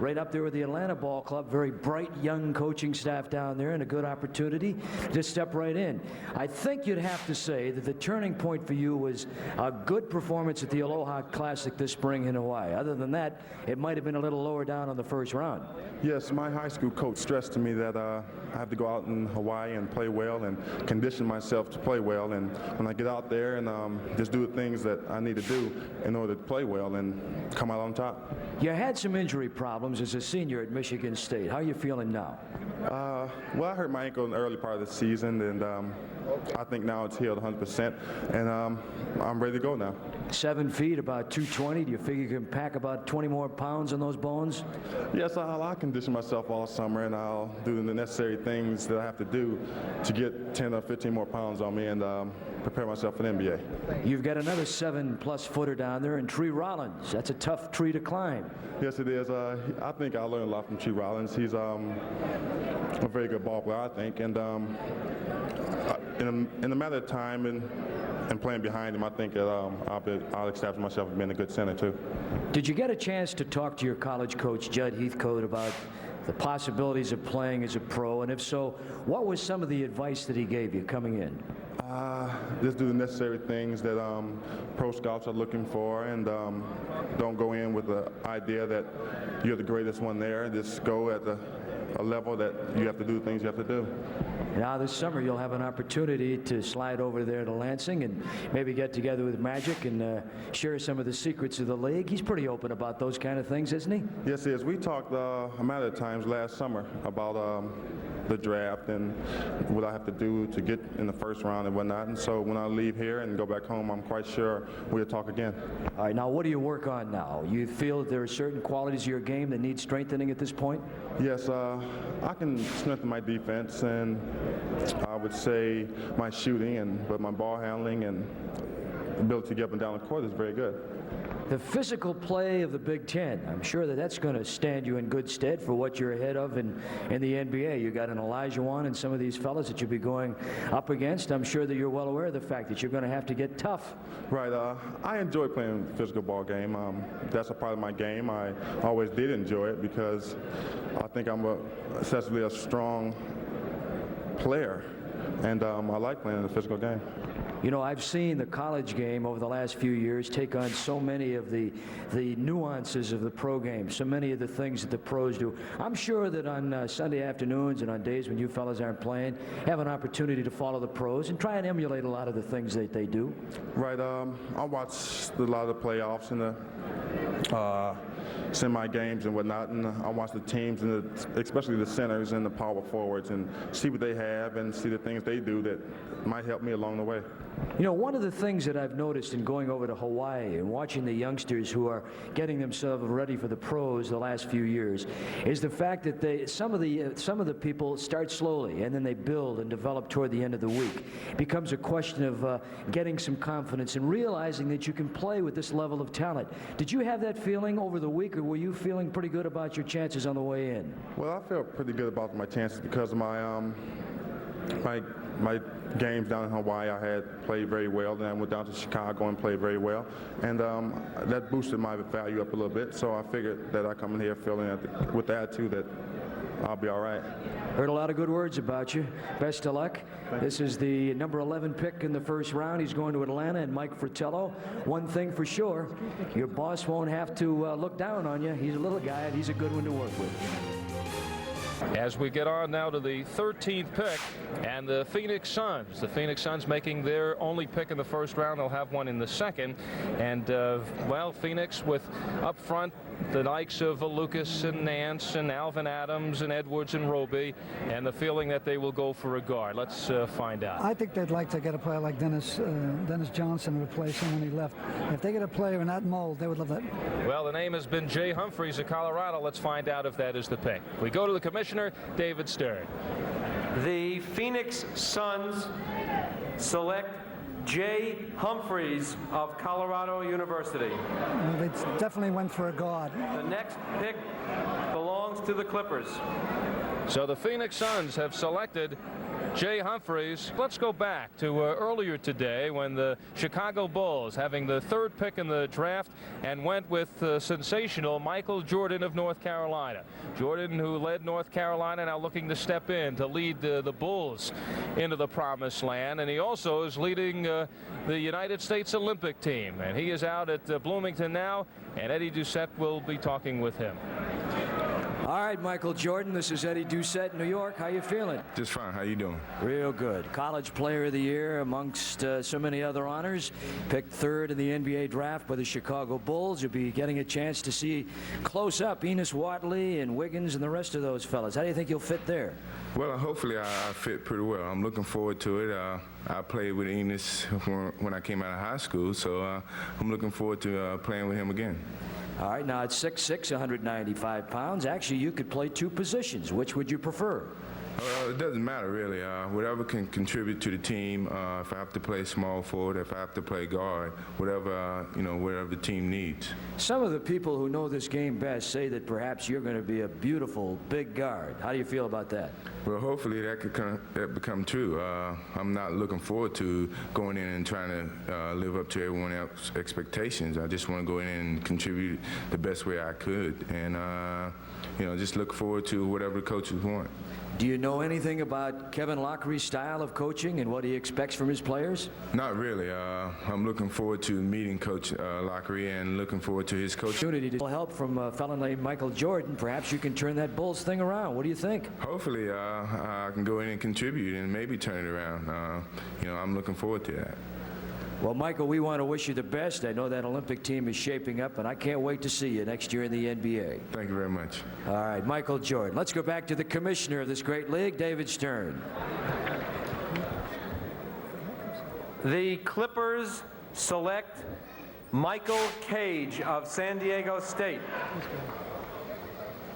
right up there with the Atlanta Ball Club. Very bright young coaching staff down there, and a good opportunity to step right in. I think you'd have to say that the turning point for you was a good performance at the Aloha Classic this spring in Hawaii. Other than that, it might have been a little lower down on the first round. Yes, my high school coach stressed to me that I have to go out and in Hawaii and play well and condition myself to play well. And when I get out there and just do the things that I need to do in order to play well and come out on top. You had some injury problems as a senior at Michigan State. How are you feeling now? Well, I hurt my ankle in the early part of the season, and I think now it's healed 100%, and I'm ready to go now. 7 feet, about 220. Do you figure you can pack about 20 more pounds on those bones? Yes, I'll condition myself all summer, and I'll do the necessary things that I have to do to get 10 or 15 more pounds on me and prepare myself for the NBA. You've got another 7+ footer down there in Tree Rollins. That's a tough tree to climb. Yes, it is. I think I learned a lot from Tree Rollins. He's a very good ball player, I think, and in a matter of time and playing behind him, I think that I'll establish myself as being a good center too. Did you get a chance to talk to your college coach, Judd Heathcote, about the possibilities of playing as a pro? And if so, what was some of the advice that he gave you coming in? Just do the necessary things that pro scouts are looking for, and don't go in with the idea that you're the greatest one there. Just go at a level that you have to do things you have to do. Now this summer you'll have an opportunity to slide over there to Lansing and maybe get together with Magic and share some of the secrets of the league. He's pretty open about those kind of things, isn't he? Yes, he is. We talked a matter of times last summer about the draft and what I have to do to get in the first round and whatnot. And so when I leave here and go back home, I'm quite sure we'll talk again. All right, now what do you work on now? You feel that there are certain qualities of your game that need strengthening at this point? Yes, I can strengthen my defense, and I would say my shooting, but my ball handling and ability to get up and down the court is very good. The physical play of the Big Ten, I'm sure that that's going to stand you in good stead for what you're ahead of in the NBA. You got an Olajuwon and some of these fellas that you'll be going up against. I'm sure that you're well aware of the fact that you're going to have to get tough. Right. I enjoy playing physical ball game. That's a part of my game. I always did enjoy it because I think I'm essentially a strong player, and I like playing the physical game. You know, I've seen the college game over the last few years take on so many of the nuances of the pro game, so many of the things that the pros do. I'm sure that on Sunday afternoons and on days when you fellas aren't playing, have an opportunity to follow the pros and try and emulate a lot of the things that they do. Right. I watch a lot of the playoffs and the semi games and whatnot, and I watch the teams and especially the centers and the power forwards and see what they have and see the things they do that might help me along the way. You know, one of the things that I've noticed in going over to Hawaii and watching the youngsters who are getting themselves ready for the pros the last few years is the fact that some of the people start slowly and then they build and develop toward the end of the week. It becomes a question of getting some confidence and realizing that you can play with this level of talent. Did you have that feeling over the week, or were you feeling pretty good about your chances on the way in? Well, I felt pretty good about my chances because of my games down in Hawaii. I had played very well. Then I went down to Chicago and played very well, and that boosted my value up a little bit. So I figured that I come in here feeling with the attitude that I'll be all right. Heard a lot of good words about you. Best of luck. This is the number 11 pick in the first round. He's going to Atlanta, and Mike Fratello. One thing for sure, your boss won't have to look down on you. He's a little guy, and he's a good one to work with. As we get on now to the 13th pick and the Phoenix Suns. The Phoenix Suns making their only pick in the first round. They'll have one in the second. And, well, Phoenix with up front the likes of Lucas and Nance and Alvin Adams and Edwards and Roby, and the feeling that they will go for a guard. Let's find out. I think they'd like to get a player like Dennis Johnson to replace him when he left. If they get a player in that mold, they would love that. Well, the name has been Jay Humphreys of Colorado. Let's find out if that is the pick. We go to the commissioner, David Stern. The Phoenix Suns select Jay Humphreys of Colorado University. They definitely went for a guard. The next pick belongs to the Clippers. So the Phoenix Suns have selected Jay Humphreys. Let's go back to earlier today when the Chicago Bulls, having the third pick in the draft, and went with sensational Michael Jordan of North Carolina. Jordan, who led North Carolina, now looking to step in to lead the Bulls into the promised land. And he also is leading the United States Olympic team. And he is out at Bloomington now, and Eddie Doucette will be talking with him. All right, Michael Jordan, this is Eddie Doucette in New York. How you feeling? Just fine. How you doing? Real good. College Player of the Year amongst so many other honors. Picked third in the NBA draft by the Chicago Bulls. You'll be getting a chance to see close up Enos Watley and Wiggins and the rest of those fellas. How do you think you'll fit there? Well, hopefully I fit pretty well. I'm looking forward to it. I played with Enos when I came out of high school, so I'm looking forward to playing with him again. All right, now it's 6'6", 195 pounds. Actually, you could play two positions. Which would you prefer? It doesn't matter, really. Whatever can contribute to the team. If I have to play small forward, if I have to play guard, whatever, whatever the team needs. Some of the people who know this game best say that perhaps you're going to be a beautiful big guard. How do you feel about that? Well, hopefully that could become true. I'm not looking forward to going in and trying to live up to everyone else's expectations. I just want to go in and contribute the best way I could, and just look forward to whatever the coaches want. Do you know anything about Kevin Lockree's style of coaching and what he expects from his players? Not really. I'm looking forward to meeting Coach Lockree and looking forward to his coaching. Opportunity to help from a fellow named Michael Jordan. Perhaps you can turn that Bulls thing around. What do you think? Hopefully, I can go in and contribute and maybe turn it around. I'm looking forward to that. Well, Michael, we want to wish you the best. I know that Olympic team is shaping up, and I can't wait to see you next year in the NBA. Thank you very much. All right, Michael Jordan. Let's go back to the commissioner of this great league, David Stern. The Clippers select Michael Cage of San Diego State.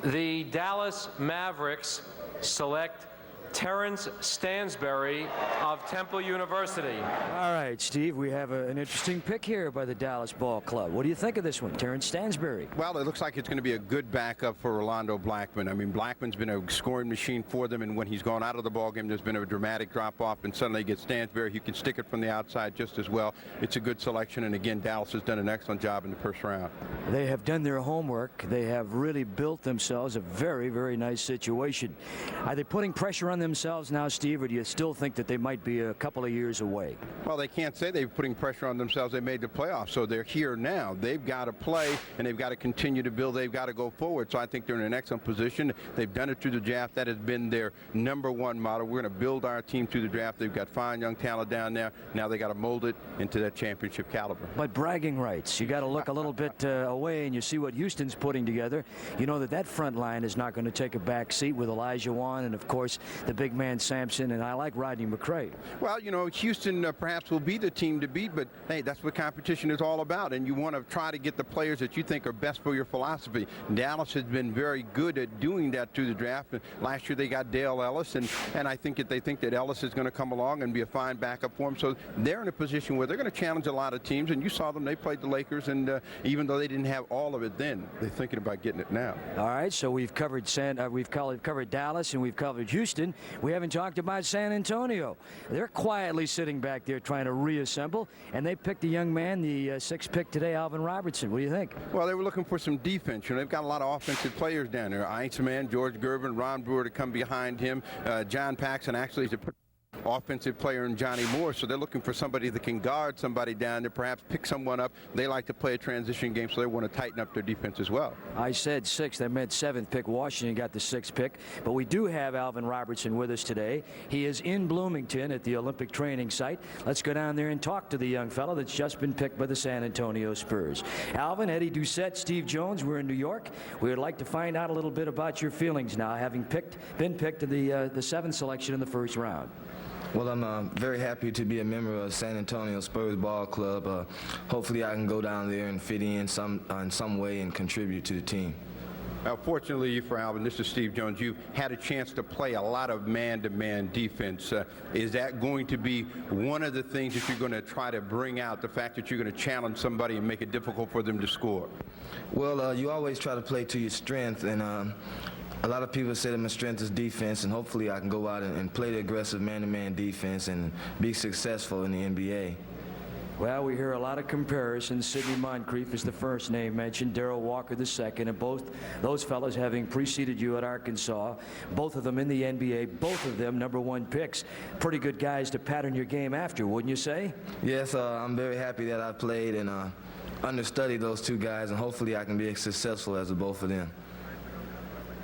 The Dallas Mavericks select Terrence Stansbury of Temple University. All right, Steve, we have an interesting pick here by the Dallas Ball Club. What do you think of this one, Terrence Stansbury? Well, it looks like it's going to be a good backup for Rolando Blackman. I mean, Blackman's been a scoring machine for them, and when he's gone out of the ball game, there's been a dramatic drop-off, and suddenly you get Stansbury, who can stick it from the outside just as well. It's a good selection, and again, Dallas has done an excellent job in the first round. They have done their homework. They have really built themselves a very, very nice situation. Are they putting pressure on themselves now, Steve, or do you still think that they might be a couple of years away? Well, they can't say they're putting pressure on themselves. They made the playoffs, so they're here now. They've got to play, and they've got to continue to build. They've got to go forward, so I think they're in an excellent position. They've done it through the draft. That has been their #1 motto. We're going to build our team through the draft. They've got fine young talent down there. Now they got to mold it into that championship caliber. But bragging rights, you got to look a little bit away, and you see what Houston's putting together. You know that front line is not going to take a back seat with Olajuwon and, of course, the big man Sampson, and I like Rodney McRae. Well, Houston perhaps will be the team to beat, but hey, that's what competition is all about, and you want to try to get the players that you think are best for your philosophy. Dallas has been very good at doing that through the draft. Last year they got Dale Ellis, and I think that they think that Ellis is going to come along and be a fine backup for them. So they're in a position where they're going to challenge a lot of teams, and you saw them. They played the Lakers, and even though they didn't have all of it then, they're thinking about getting it now. All right, so we've covered covered Dallas, and we've covered Houston. We haven't talked about San Antonio. They're quietly sitting back there trying to reassemble, and they picked a young man, the 6th pick today, Alvin Robertson. What do you think? Well, they were looking for some defense. They've got a lot of offensive players down there. Iceman, George Gervin, Ron Brewer to come behind him. John Paxson actually is a offensive player in Johnny Moore, so they're looking for somebody that can guard somebody down there, perhaps pick someone up. They like to play a transition game, so they want to tighten up their defense as well. I said 6th. I meant 7th pick. Washington got the 6th pick, but we do have Alvin Robertson with us today. He is in Bloomington at the Olympic training site. Let's go down there and talk to the young fellow that's just been picked by the San Antonio Spurs. Alvin, Eddie Doucette, Steve Jones, we're in New York. We would like to find out a little bit about your feelings now, having been picked to the 7th selection in the first round. Well, I'm very happy to be a member of San Antonio Spurs Ball Club. Hopefully I can go down there and fit in some way and contribute to the team. Fortunately for Alvin, this is Steve Jones. You've had a chance to play a lot of man-to-man defense. Is that going to be one of the things that you're going to try to bring out, the fact that you're going to challenge somebody and make it difficult for them to score? Well, you always try to play to your strength, and a lot of people say that my strength is defense, and hopefully I can go out and play the aggressive man-to-man defense and be successful in the NBA. Well, we hear a lot of comparisons. Sidney Moncrief is the first name mentioned, Darrell Walker the second, and both those fellas having preceded you at Arkansas, both of them in the NBA, both of them #1 picks. Pretty good guys to pattern your game after, wouldn't you say? Yes, I'm very happy that I played and understudied those two guys, and hopefully I can be as successful as the both of them.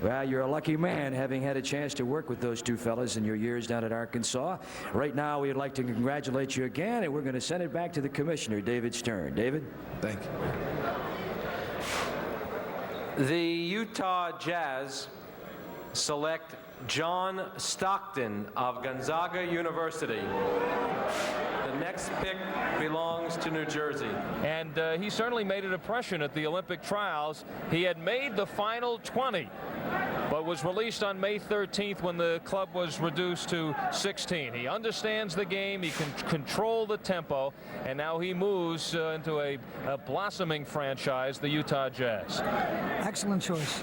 Well, you're a lucky man having had a chance to work with those two fellas in your years down at Arkansas. Right now, we'd like to congratulate you again, and we're going to send it back to the commissioner, David Stern. David? Thank you. The Utah Jazz select John Stockton of Gonzaga University. The next pick belongs to New Jersey. And he certainly made an impression at the Olympic trials. He had made the final 20, but was released on May 13th when the club was reduced to 16. He understands the game, he can control the tempo, and now he moves into a blossoming franchise, the Utah Jazz. Excellent choice.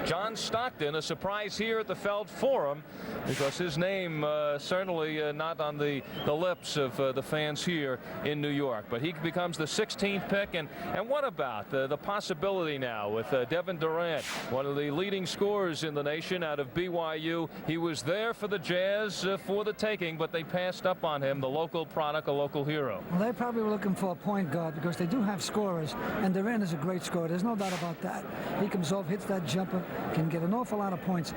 John Stockton, a surprise here at the Feld Forum, because his name certainly not on the lips of the fans here in New York. But he becomes the 16th pick, and what about the possibility now with Devin Durant, one of the leading scorers in the nation out of BYU. He was there for the Jazz for the taking, but they passed up on him, the local product, a local hero. Well, they probably were looking for a point guard because they do have scorers, and Durant is a great scorer. There's no doubt about that. He comes off, hits that jumper, can get an awful lot of points.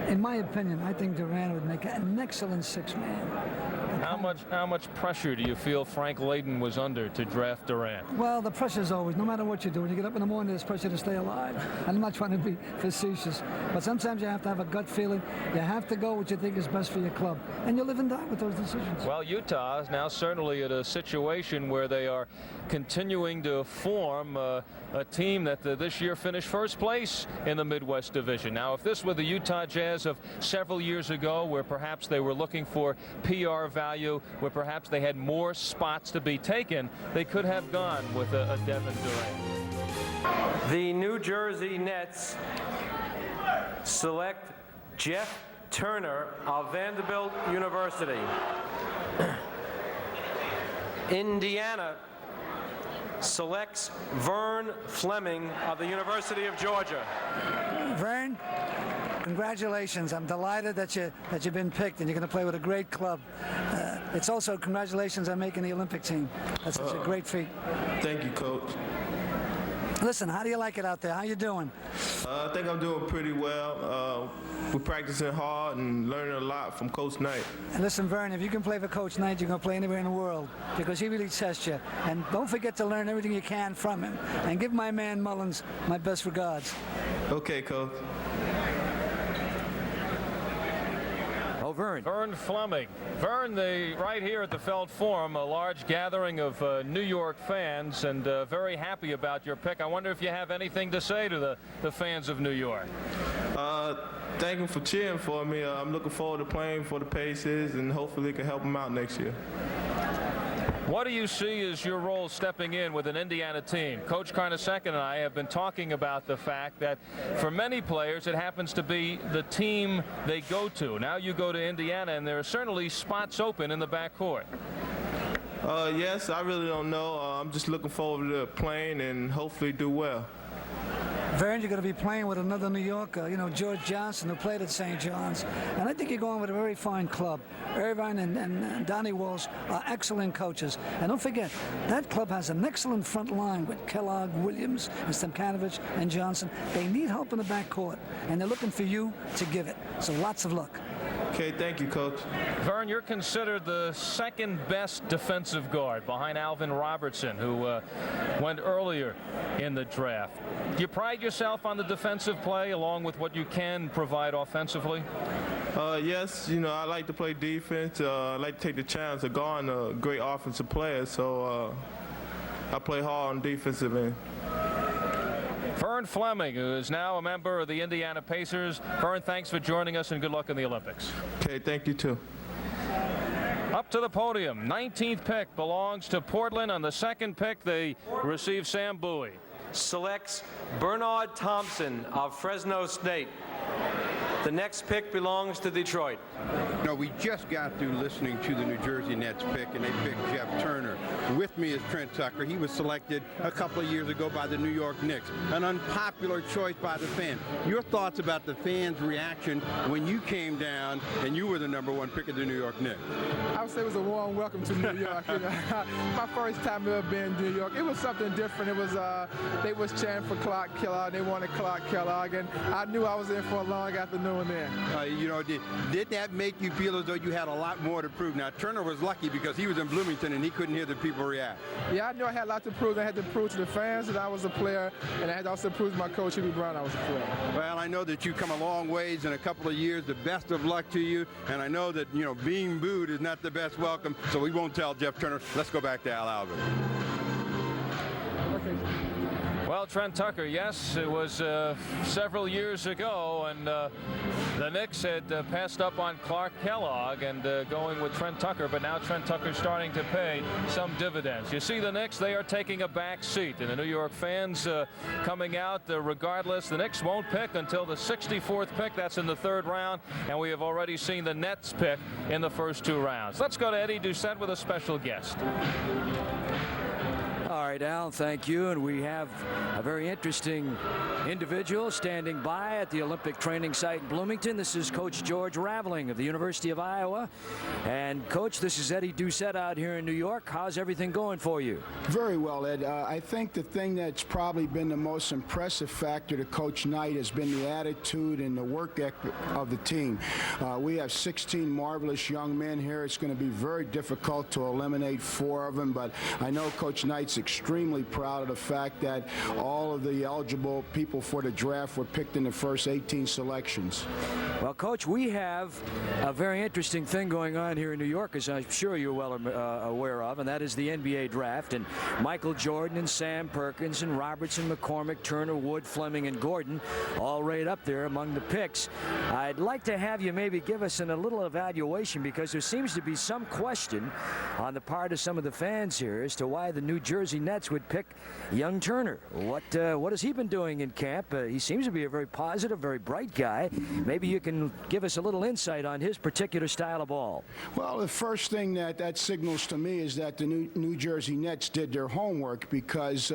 In my opinion, I think Durant would make an excellent six-man. How much pressure do you feel Frank Layden was under to draft Durant? Well, the pressure's always, no matter what you do, when you get up in the morning, there's pressure to stay alive. And I'm not trying to be facetious, but sometimes you have to have a gut feeling. You have to go what you think is best for your club, and you live and die with those decisions. Well, Utah is now certainly at a situation where they are continuing to form a team that this year finished first place in the Midwest Division. Now, if this were the Utah Jazz of several years ago, where perhaps they were looking for PR value, where perhaps they had more spots to be taken, they could have gone with a Devin Durant. The New Jersey Nets select Jeff Turner of Vanderbilt University. Indiana selects Vern Fleming of the University of Georgia. Vern, congratulations. I'm delighted that you've been picked and you're going to play with a great club. It's also congratulations on making the Olympic team. That's such a great feat. Thank you, Coach. Listen, how do you like it out there? How you doing? I think I'm doing pretty well. We're practicing hard and learning a lot from Coach Knight. And listen, Vern, if you can play for Coach Knight, you're going to play anywhere in the world because he really tests you. And don't forget to learn everything you can from him. And give my man Mullins my best regards. Okay, Coach. Oh, Vern. Vern Fleming. Vern, right here at the Feld Forum, a large gathering of New York fans, and very happy about your pick. I wonder if you have anything to say to the fans of New York. Thank them for cheering for me. I'm looking forward to playing for the Pacers, and hopefully can help them out next year. What do you see as your role stepping in with an Indiana team? Coach Carnesecca and I have been talking about the fact that for many players it happens to be the team they go to. Now you go to Indiana and there are certainly spots open in the backcourt. Yes, I really don't know. I'm just looking forward to playing and hopefully do well. Vern, you're going to be playing with another New Yorker, George Johnson, who played at St. John's. And I think you're going with a very fine club. Irvine and Donnie Walsh are excellent coaches. And don't forget, that club has an excellent front line with Kellogg, Williams, and Stemkanovich and Johnson. They need help in the backcourt, and they're looking for you to give it. So lots of luck. Okay, thank you, Coach. Vern, you're considered the second best defensive guard behind Alvin Robertson, who went earlier in the draft. Do you pride yourself on the defensive play along with what you can provide offensively? Yes, I like to play defense. I like to take the chance of guarding a great offensive player, so I play hard on defensive end. Vern Fleming, who is now a member of the Indiana Pacers. Vern, thanks for joining us and good luck in the Olympics. Okay, thank you too. Up to the podium, 19th pick belongs to Portland. On the second pick, they receive Sam Bowie. Selects Bernard Thompson of Fresno State. The next pick belongs to Detroit. No, we just got through listening to the New Jersey Nets pick, and they picked Jeff Turner. With me is Trent Tucker. He was selected a couple of years ago by the New York Knicks. An unpopular choice by the fans. Your thoughts about the fans' reaction when you came down and you were the #1 pick of the New York Knicks? I would say it was a warm welcome to New York. You know, my first time ever being in New York. It was something different. It was they was chanting for Clark Kellogg. They wanted Clark Kellogg, and I knew I was in for a long afternoon there. You know, did that make you feel as though you had a lot more to prove? Now, Turner was lucky because he was in Bloomington and he couldn't hear the people react. Yeah, I knew I had a lot to prove. I had to prove to the fans that I was a player, and I had to also prove to my coach, Hubie Brown, I was a player. Well, I know that you've come a long ways in a couple of years. The best of luck to you, and I know that, you know, being booed is not the best welcome, so we won't tell Jeff Turner. Let's go back to Al Albert. Well, Trent Tucker, yes, it was several years ago, and the Knicks had passed up on Clark Kellogg and going with Trent Tucker, but now Trent Tucker's starting to pay some dividends. You see the Knicks, they are taking a back seat, and the New York fans coming out regardless. The Knicks won't pick until the 64th pick. That's in the 3rd round, and we have already seen the Nets pick in the first 2 rounds. Let's go to Eddie Doucette with a special guest. All right, Al, thank you. And we have a very interesting individual standing by at the Olympic training site in Bloomington. This is Coach George Raveling of the University of Iowa. And, Coach, this is Eddie Doucette out here in New York. How's everything going for you? Very well, Ed. I think the thing that's probably been the most impressive factor to Coach Knight has been the attitude and the work ethic of the team. We have 16 marvelous young men here. It's going to be very difficult to eliminate 4 of them, but I know Coach Knight's extremely proud of the fact that all of the eligible people for the draft were picked in the first 18 selections. Well, Coach, we have a very interesting thing going on here in New York, as I'm sure you're well aware of, and that is the NBA draft. And Michael Jordan and Sam Perkins and Robertson, McCormick, Turner, Wood, Fleming, and Gordon all right up there among the picks. I'd like to have you maybe give us a little evaluation, because there seems to be some question on the part of some of the fans here as to why the New Jersey Nets would pick young Turner. What has he been doing in camp? He seems to be a very positive, very bright guy. Maybe you can give us a little insight on his particular style of ball. Well, the first thing that signals to me is that the New Jersey Nets did their homework, because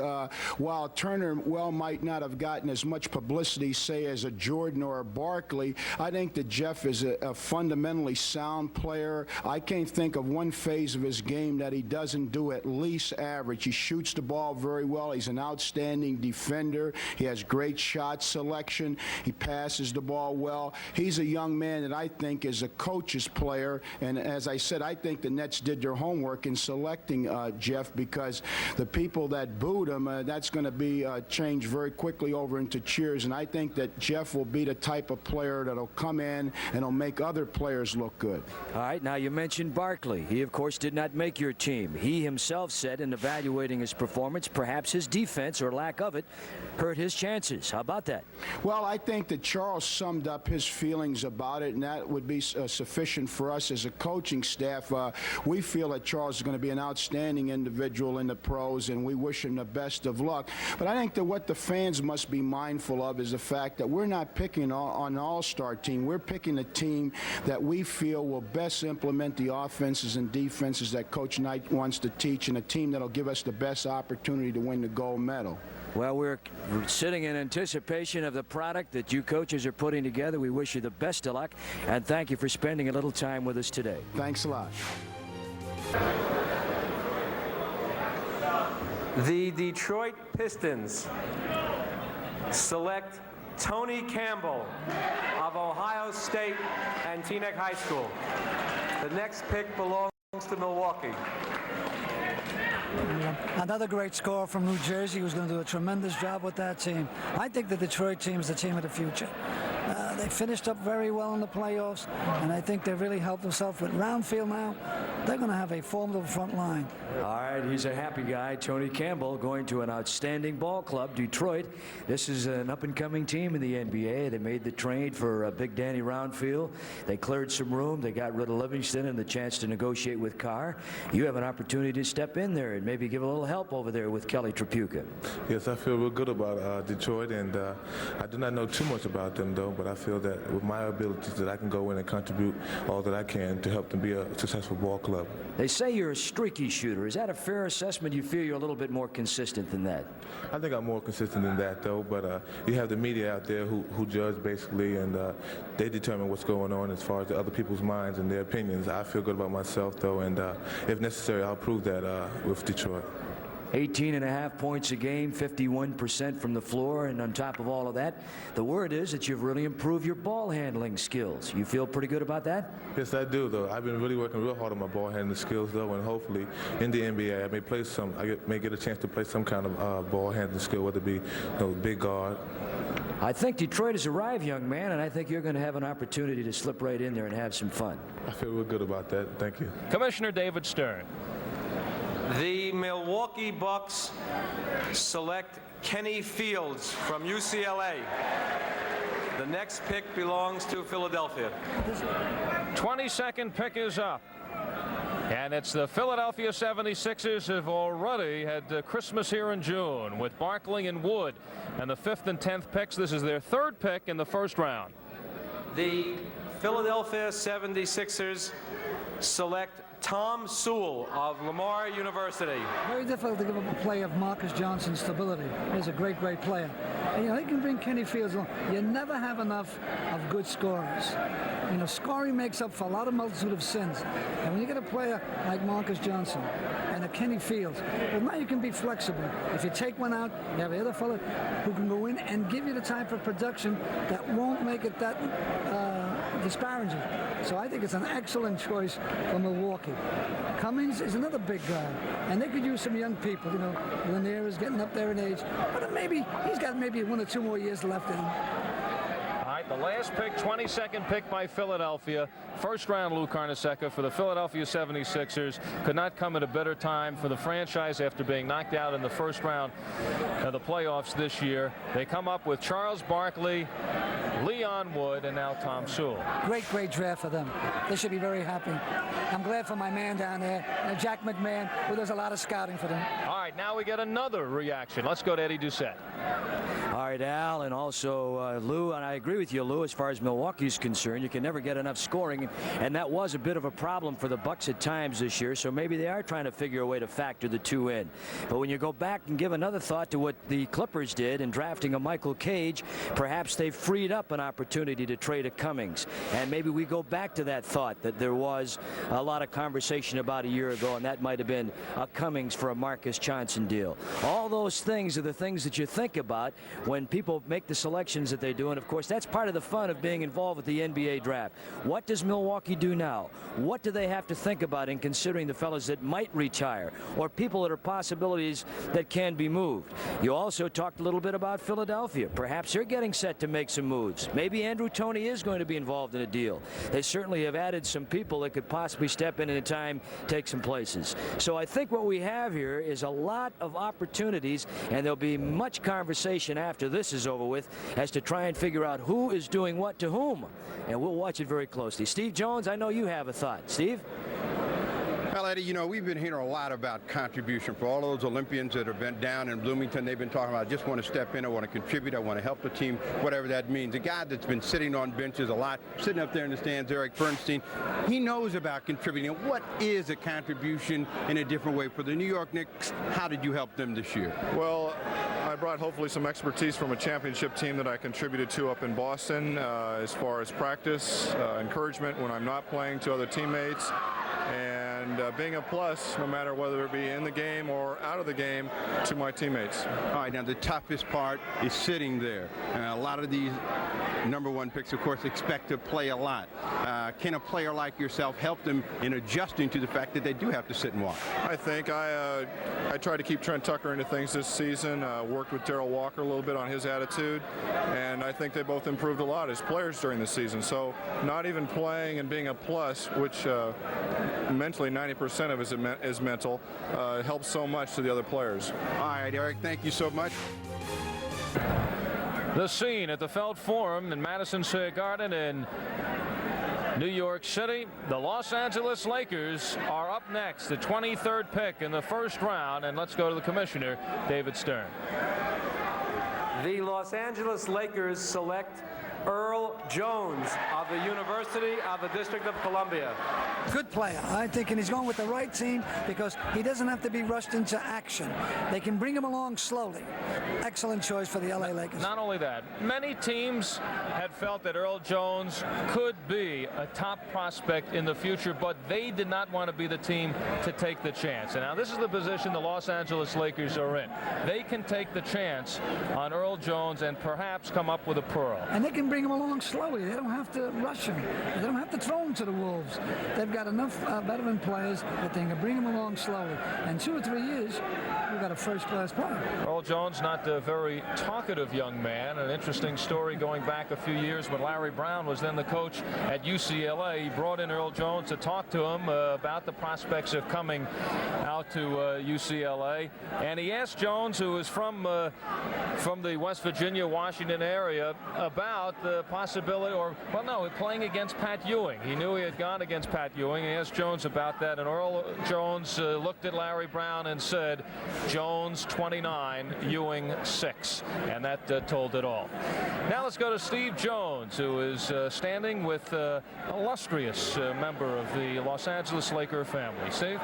while Turner might not have gotten as much publicity, say, as a Jordan or a Barkley, I think that Jeff is a fundamentally sound player. I can't think of one phase of his game that he doesn't do at least average. He shoots the ball very well. He's an outstanding defender. He has great shot selection. He passes the ball well. He's a young man that I think is a coach's player. And as I said, I think the Nets did their homework in selecting Jeff, because the people that booed him, that's going to be changed very quickly over into cheers. And I think that Jeff will be the type of player that'll come in and will make other players look good. All right, now you mentioned Barkley. He, of course, did not make your team. He himself said in evaluating his performance, perhaps his defense, or lack of it, hurt his chances. How about that? Well, I think that Charles summed up his feelings about it, and that would be sufficient for us as a coaching staff. We feel that Charles is going to be an outstanding individual in the pros, and we wish him the best of luck. But I think that what the fans must be mindful of is the fact that we're not picking on an all-star team. We're picking a team that we feel will best implement the offenses and defenses that Coach Knight wants to teach, and a team that'll give us the best opportunity to win the gold medal. Well, we're sitting in anticipation of the product that you coaches are putting together. We wish you the best of luck, and thank you for spending a little time with us today. Thanks a lot. The Detroit Pistons select Tony Campbell of Ohio State and Teaneck High School. The next pick belongs to Milwaukee. Another great scorer from New Jersey who's going to do a tremendous job with that team. I think the Detroit team is the team of the future. They finished up very well in the playoffs, and I think they've really helped themselves with Roundfield now. They're going to have a formidable front line. All right, he's a happy guy. Tony Campbell going to an outstanding ball club, Detroit. This is an up-and-coming team in the NBA. They made the trade for Big Danny Roundfield. They cleared some room. They got rid of Livingston and the chance to negotiate with Carr. You have an opportunity to step in there and maybe give a little help over there with Kelly Tripucka. Yes, I feel real good about Detroit, and I do not know too much about them, though, but I feel that with my abilities that I can go in and contribute all that I can to help them be a successful ball club. They say you're a streaky shooter. Is that a fair assessment? You feel you're a little bit more consistent than that? I think I'm more consistent than that, though, but you have the media out there who judge basically, and they determine what's going on as far as the other people's minds and their opinions. I feel good about myself, though, and if necessary, I'll prove that with Detroit. 18.5 points a game, 51% from the floor, and on top of all of that, the word is that you've really improved your ball handling skills. You feel pretty good about that? Yes, I do, though. I've been really working real hard on my ball handling skills, though, and hopefully in the NBA I may get a chance to play some kind of ball handling skill, whether it be big guard. I think Detroit has arrived, young man, and I think you're going to have an opportunity to slip right in there and have some fun. I feel real good about that. Thank you. Commissioner David Stern. The Milwaukee Bucks select Kenny Fields from UCLA. The next pick belongs to Philadelphia. 22nd pick is up. And it's the Philadelphia 76ers have already had Christmas here in June with Barkley and Wood. And the 5th and 10th picks, this is their 3rd pick in the 1st round. The Philadelphia 76ers select Tom Sewell of Lamar University. Very difficult to give up a play of Marcus Johnson's stability. He's a great, great player. And, he can bring Kenny Fields along. You never have enough of good scorers. Scoring makes up for a lot of multitude of sins. And when you get a player like Marcus Johnson and a Kenny Fields, well, now you can be flexible. If you take one out, you have the other fellow who can go in and give you the type of production that won't make it that disparaging. So I think it's an excellent choice for Milwaukee. Cummings is another big guy, and they could use some young people. Lanier is getting up there in age, but maybe he's got maybe 1 or 2 more years left in him. All right, the last pick, 22nd pick by Philadelphia. 1st round Lou Carnesecca for the Philadelphia 76ers. Could not come at a better time for the franchise after being knocked out in the 1st round of the playoffs this year. They come up with Charles Barkley, Leon Wood, and now Tom Sewell. Great, great draft for them. They should be very happy. I'm glad for my man down there, Jack McMahon, who does a lot of scouting for them. All right, now we get another reaction. Let's go to Eddie Doucette. All right, Al, and also Lou, and I agree with you, Lou, as far as Milwaukee's concerned. You can never get enough scoring, and that was a bit of a problem for the Bucks at times this year, so maybe they are trying to figure a way to factor the 2 in. But when you go back and give another thought to what the Clippers did in drafting a Michael Cage, perhaps they freed up an opportunity to trade a Cummings. And maybe we go back to that thought that there was a lot of conversation about a year ago, and that might have been a Cummings for a Marcus Johnson deal. All those things are the things that you think about when people make the selections that they do, and of course that's part of the fun of being involved with the NBA draft. What does Milwaukee do now? What do they have to think about in considering the fellas that might retire or people that are possibilities that can be moved? You also talked a little bit about Philadelphia. Perhaps they're getting set to make some moves. Maybe Andrew Toney is going to be involved in a deal. They certainly have added some people that could possibly step in at a time, take some places. So I think what we have here is a lot of opportunities, and there'll be much conversation after this is over with as to try and figure out who is doing what to whom. And we'll watch it very closely. Steve Jones, I know you have a thought. Steve? Well, Eddie, we've been hearing a lot about contribution for all those Olympians that have been down in Bloomington. They've been talking about, I just want to step in, I want to contribute, I want to help the team, whatever that means. A guy that's been sitting on benches a lot, sitting up there in the stands, Eric Bernstein, he knows about contributing. What is a contribution in a different way for the New York Knicks? How did you help them this year? Well, I brought hopefully some expertise from a championship team that I contributed to up in Boston as far as practice, encouragement when I'm not playing to other teammates, and being a plus no matter whether it be in the game or out of the game to my teammates. All right, now the toughest part is sitting there. A lot of these #1 picks, of course, expect to play a lot. Can a player like yourself help them in adjusting to the fact that they do have to sit and watch? I think I tried to keep Trent Tucker into things this season, worked with Darrell Walker a little bit on his attitude, and I think they both improved a lot as players during the season. So not even playing and being a plus, which mentally 90% of it is mental, helps so much to the other players. All right, Eric, thank you so much. The scene at the Felt Forum in Madison Square Garden in New York City. The Los Angeles Lakers are up next, the 23rd pick in the 1st round, and let's go to the commissioner, David Stern. The Los Angeles Lakers select Earl Jones of the University of the District of Columbia. Good player, I think, and he's going with the right team because he doesn't have to be rushed into action. They can bring him along slowly. Excellent choice for the LA Lakers. Not only that, many teams had felt that Earl Jones could be a top prospect in the future, but they did not want to be the team to take the chance. And now this is the position the Los Angeles Lakers are in. They can take the chance on Earl Jones and perhaps come up with a pearl. And they can bring him along slowly. They don't have to rush him. They don't have to throw him to the wolves. They've got enough veteran players that they can bring him along slowly. And 2 or 3 years, we've got a first-class player. Earl Jones, not a very talkative young man. An interesting story going back a few years when Larry Brown was then the coach at UCLA. He brought in Earl Jones to talk to him about the prospects of coming out to UCLA. And he asked Jones, who is from the West Virginia, Washington area, about the possibility, playing against Pat Ewing. He knew he had gone against Pat Ewing. He asked Jones about that, and Earl Jones looked at Larry Brown and said, Jones 29, Ewing 6, and that told it all. Now let's go to Steve Jones, who is standing with an illustrious member of the Los Angeles Laker family. Steve?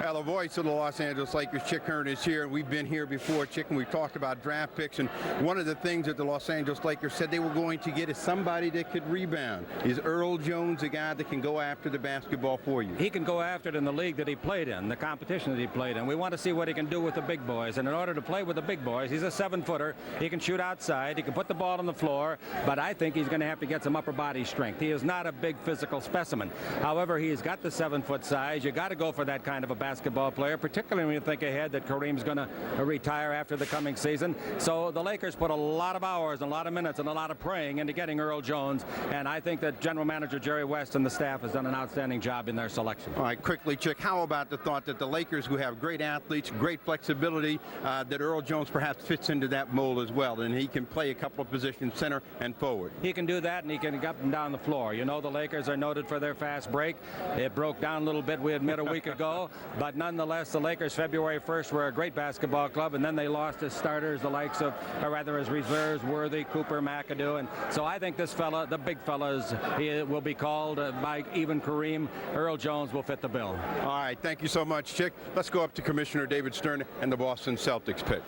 Well, the voice of the Los Angeles Lakers, Chick Hearn, is here. We've been here before, Chick, and we've talked about draft picks, and one of the things that the Los Angeles Lakers said they were going to get is somebody that could rebound. Is Earl Jones a guy that can go after the basketball for you? He can go after it in the league that he played in, the competition that he played in. We want to see what he can do with the big boys, and in order to play with the big boys, he's a 7-footer. He can shoot outside. He can put the ball on the floor, but I think he's going to have to get some upper body strength. He is not a big physical specimen. However, he's got the 7-foot size. You got to go for that kind of a basketball player, particularly when you think ahead that Kareem's going to retire after the coming season. So the Lakers put a lot of hours and a lot of minutes and a lot of praying into getting Earl Jones, and I think that General Manager Jerry West and the staff has done an outstanding job in their selection. All right, quickly, Chick, how about the thought that the Lakers, who have great athletes, great flexibility, that Earl Jones perhaps fits into that mold as well, and he can play a couple of positions, center and forward? He can do that, and he can get up and down the floor. You know, the Lakers are noted for their fast break. It broke down a little bit, we admit, a week ago, but nonetheless, the Lakers February 1st were a great basketball club, and then they lost as starters the likes of, or rather as reserves, Worthy, Cooper, McAdoo, and so I think this fella, the big fellas, he will be called by even Kareem. Earl Jones will fit the bill. All right, thank you so much, Chick. Let's go up to Commissioner David Stern and the Boston Celtics pick.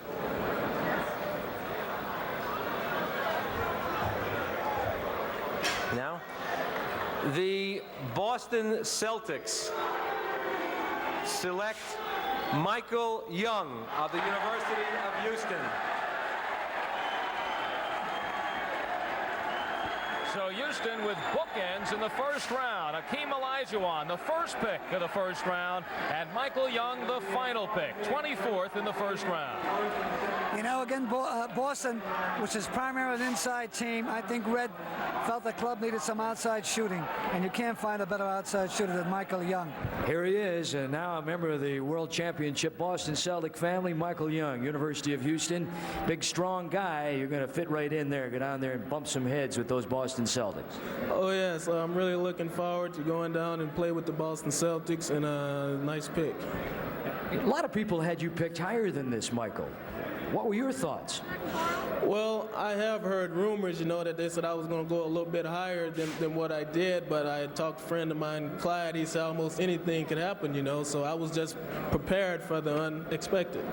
Now, the Boston Celtics select Michael Young of the University of Houston. So Houston with bookends in the first round. Hakeem Olajuwon, the first pick of the first round, and Michael Young, the final pick, 24th in the first round. You know, again, Boston, which is primarily an inside team, I think Red felt the club needed some outside shooting, and you can't find a better outside shooter than Michael Young. Here he is, and now a member of the World Championship Boston Celtic family, Michael Young, University of Houston. Big, strong guy. You're going to fit right in there, get down there and bump some heads with those Boston Celtics. Oh, yes. I'm really looking forward to going down and play with the Boston Celtics, and a nice pick. A lot of people had you picked higher than this, Michael. What were your thoughts? Well, I have heard rumors, you know, that they said I was going to go a little bit higher than what I did, but I had talked to a friend of mine, Clyde. He said almost anything could happen, you know, so I was just prepared for the unexpected.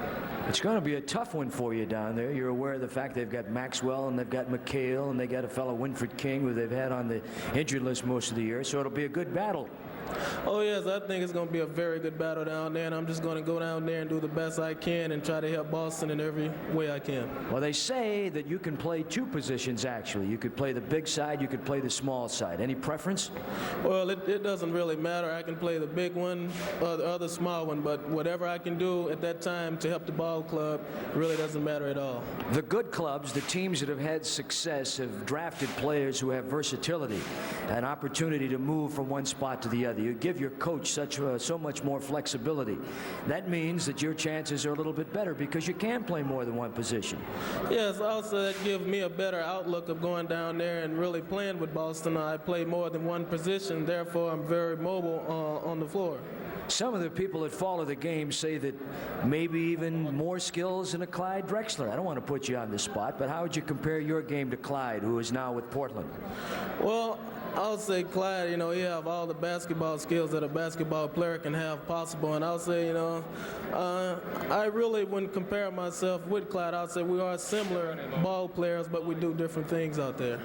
It's going to be a tough one for you down there. You're aware of the fact they've got Maxwell and they've got McHale and they got a fellow Winfred King who they've had on the injured list most of the year, so it'll be a good battle. Oh, yes, I think it's going to be a very good battle down there, and I'm just going to go down there and do the best I can and try to help Boston in every way I can. Well, they say that you can play two positions, actually. You could play the big side, you could play the small side. Any preference? Well, it doesn't really matter. I can play the big one or the other small one, but whatever I can do at that time to help the ball club really doesn't matter at all. The good clubs, the teams that have had success, have drafted players who have versatility, an opportunity to move from one spot to the other. You give your coach so much more flexibility. That means that your chances are a little bit better because you can play more than one position. Yes, also that gives me a better outlook of going down there and really playing with Boston. I play more than one position, therefore I'm very mobile on the floor. Some of the people that follow the game say that maybe even more skills than a Clyde Drexler. I don't want to put you on the spot, but how would you compare your game to Clyde, who is now with Portland? Well, I would say Clyde, you know, he have all the basketball skills that a basketball player can have possible. And I would say, you know, I really wouldn't compare myself with Clyde. I would say we are similar ball players, but we do different things out there.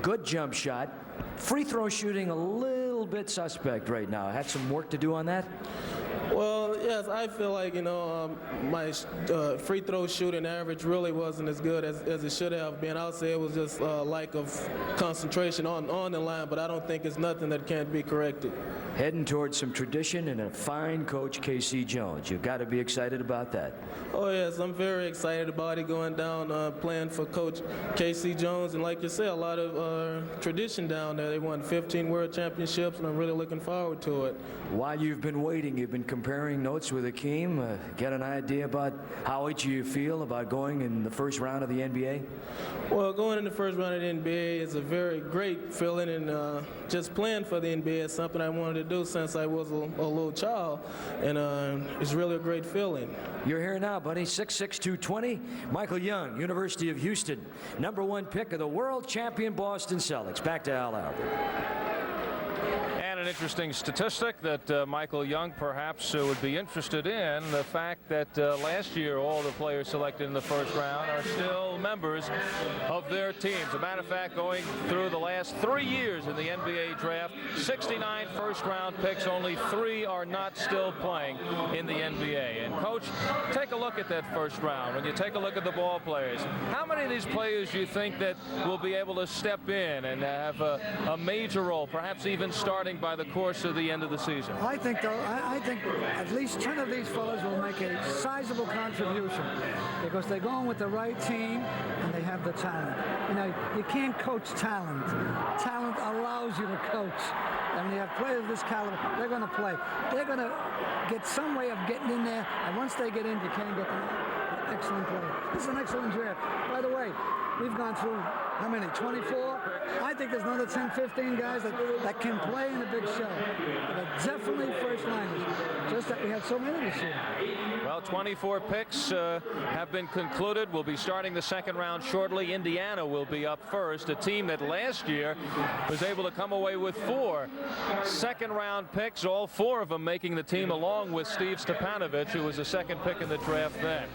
Good jump shot. Free throw shooting a little bit suspect right now. Had some work to do on that? Well, yes, I feel like, you know, my free throw shooting average really wasn't as good as it should have been. I would say it was just a lack of concentration on the line, but I don't think it's nothing that can't be corrected. Heading towards some tradition and a fine coach, K.C. Jones. You've got to be excited about that. Oh, yes, I'm very excited about it, going down playing for Coach K.C. Jones. And like you said, a lot of tradition down there. They won 15 World Championships, and I'm really looking forward to it. While you've been waiting, you've been comparing notes with Hakeem. Get an idea about how each of you feel about going in the first round of the NBA? Well, going in the first round of the NBA is a very great feeling, and just playing for the NBA is something I wanted to do since I was a little child, and it's really a great feeling. You're here now, buddy. 6'6", 220. Michael Young, University of Houston, #1 pick of the world champion Boston Celtics. Back to Al Albert. And an interesting statistic that Michael Young perhaps would be interested in, the fact that last year all the players selected in the first round are still members of their teams. As a matter of fact, going through the last 3 years in the NBA draft, 69 first-round picks, only 3 are not still playing in the NBA. And, Coach, take a look at that first round. When you take a look at the ball players, how many of these players do you think that will be able to step in and have a major role, perhaps even starting by the course of the end of the season? I think at least 10 of these fellas will make a sizable contribution because they're going with the right team and they have the talent. You know, you can't coach talent. Talent allows you to coach. And when you have players of this caliber, they're going to play. They're going to get some way of getting in there, and once they get in, you can't get them. Excellent play. This is an excellent draft. By the way, we've gone through, how many, 24? I think there's another 10, 15 guys that can play in the big show. They're definitely first-liners, just that we have so many this year. Well, 24 picks have been concluded. We'll be starting the second round shortly. Indiana will be up first, a team that last year was able to come away with 4 second-round picks, all 4 of them making the team along with Steve Stepanovich, who was the second pick in the draft then.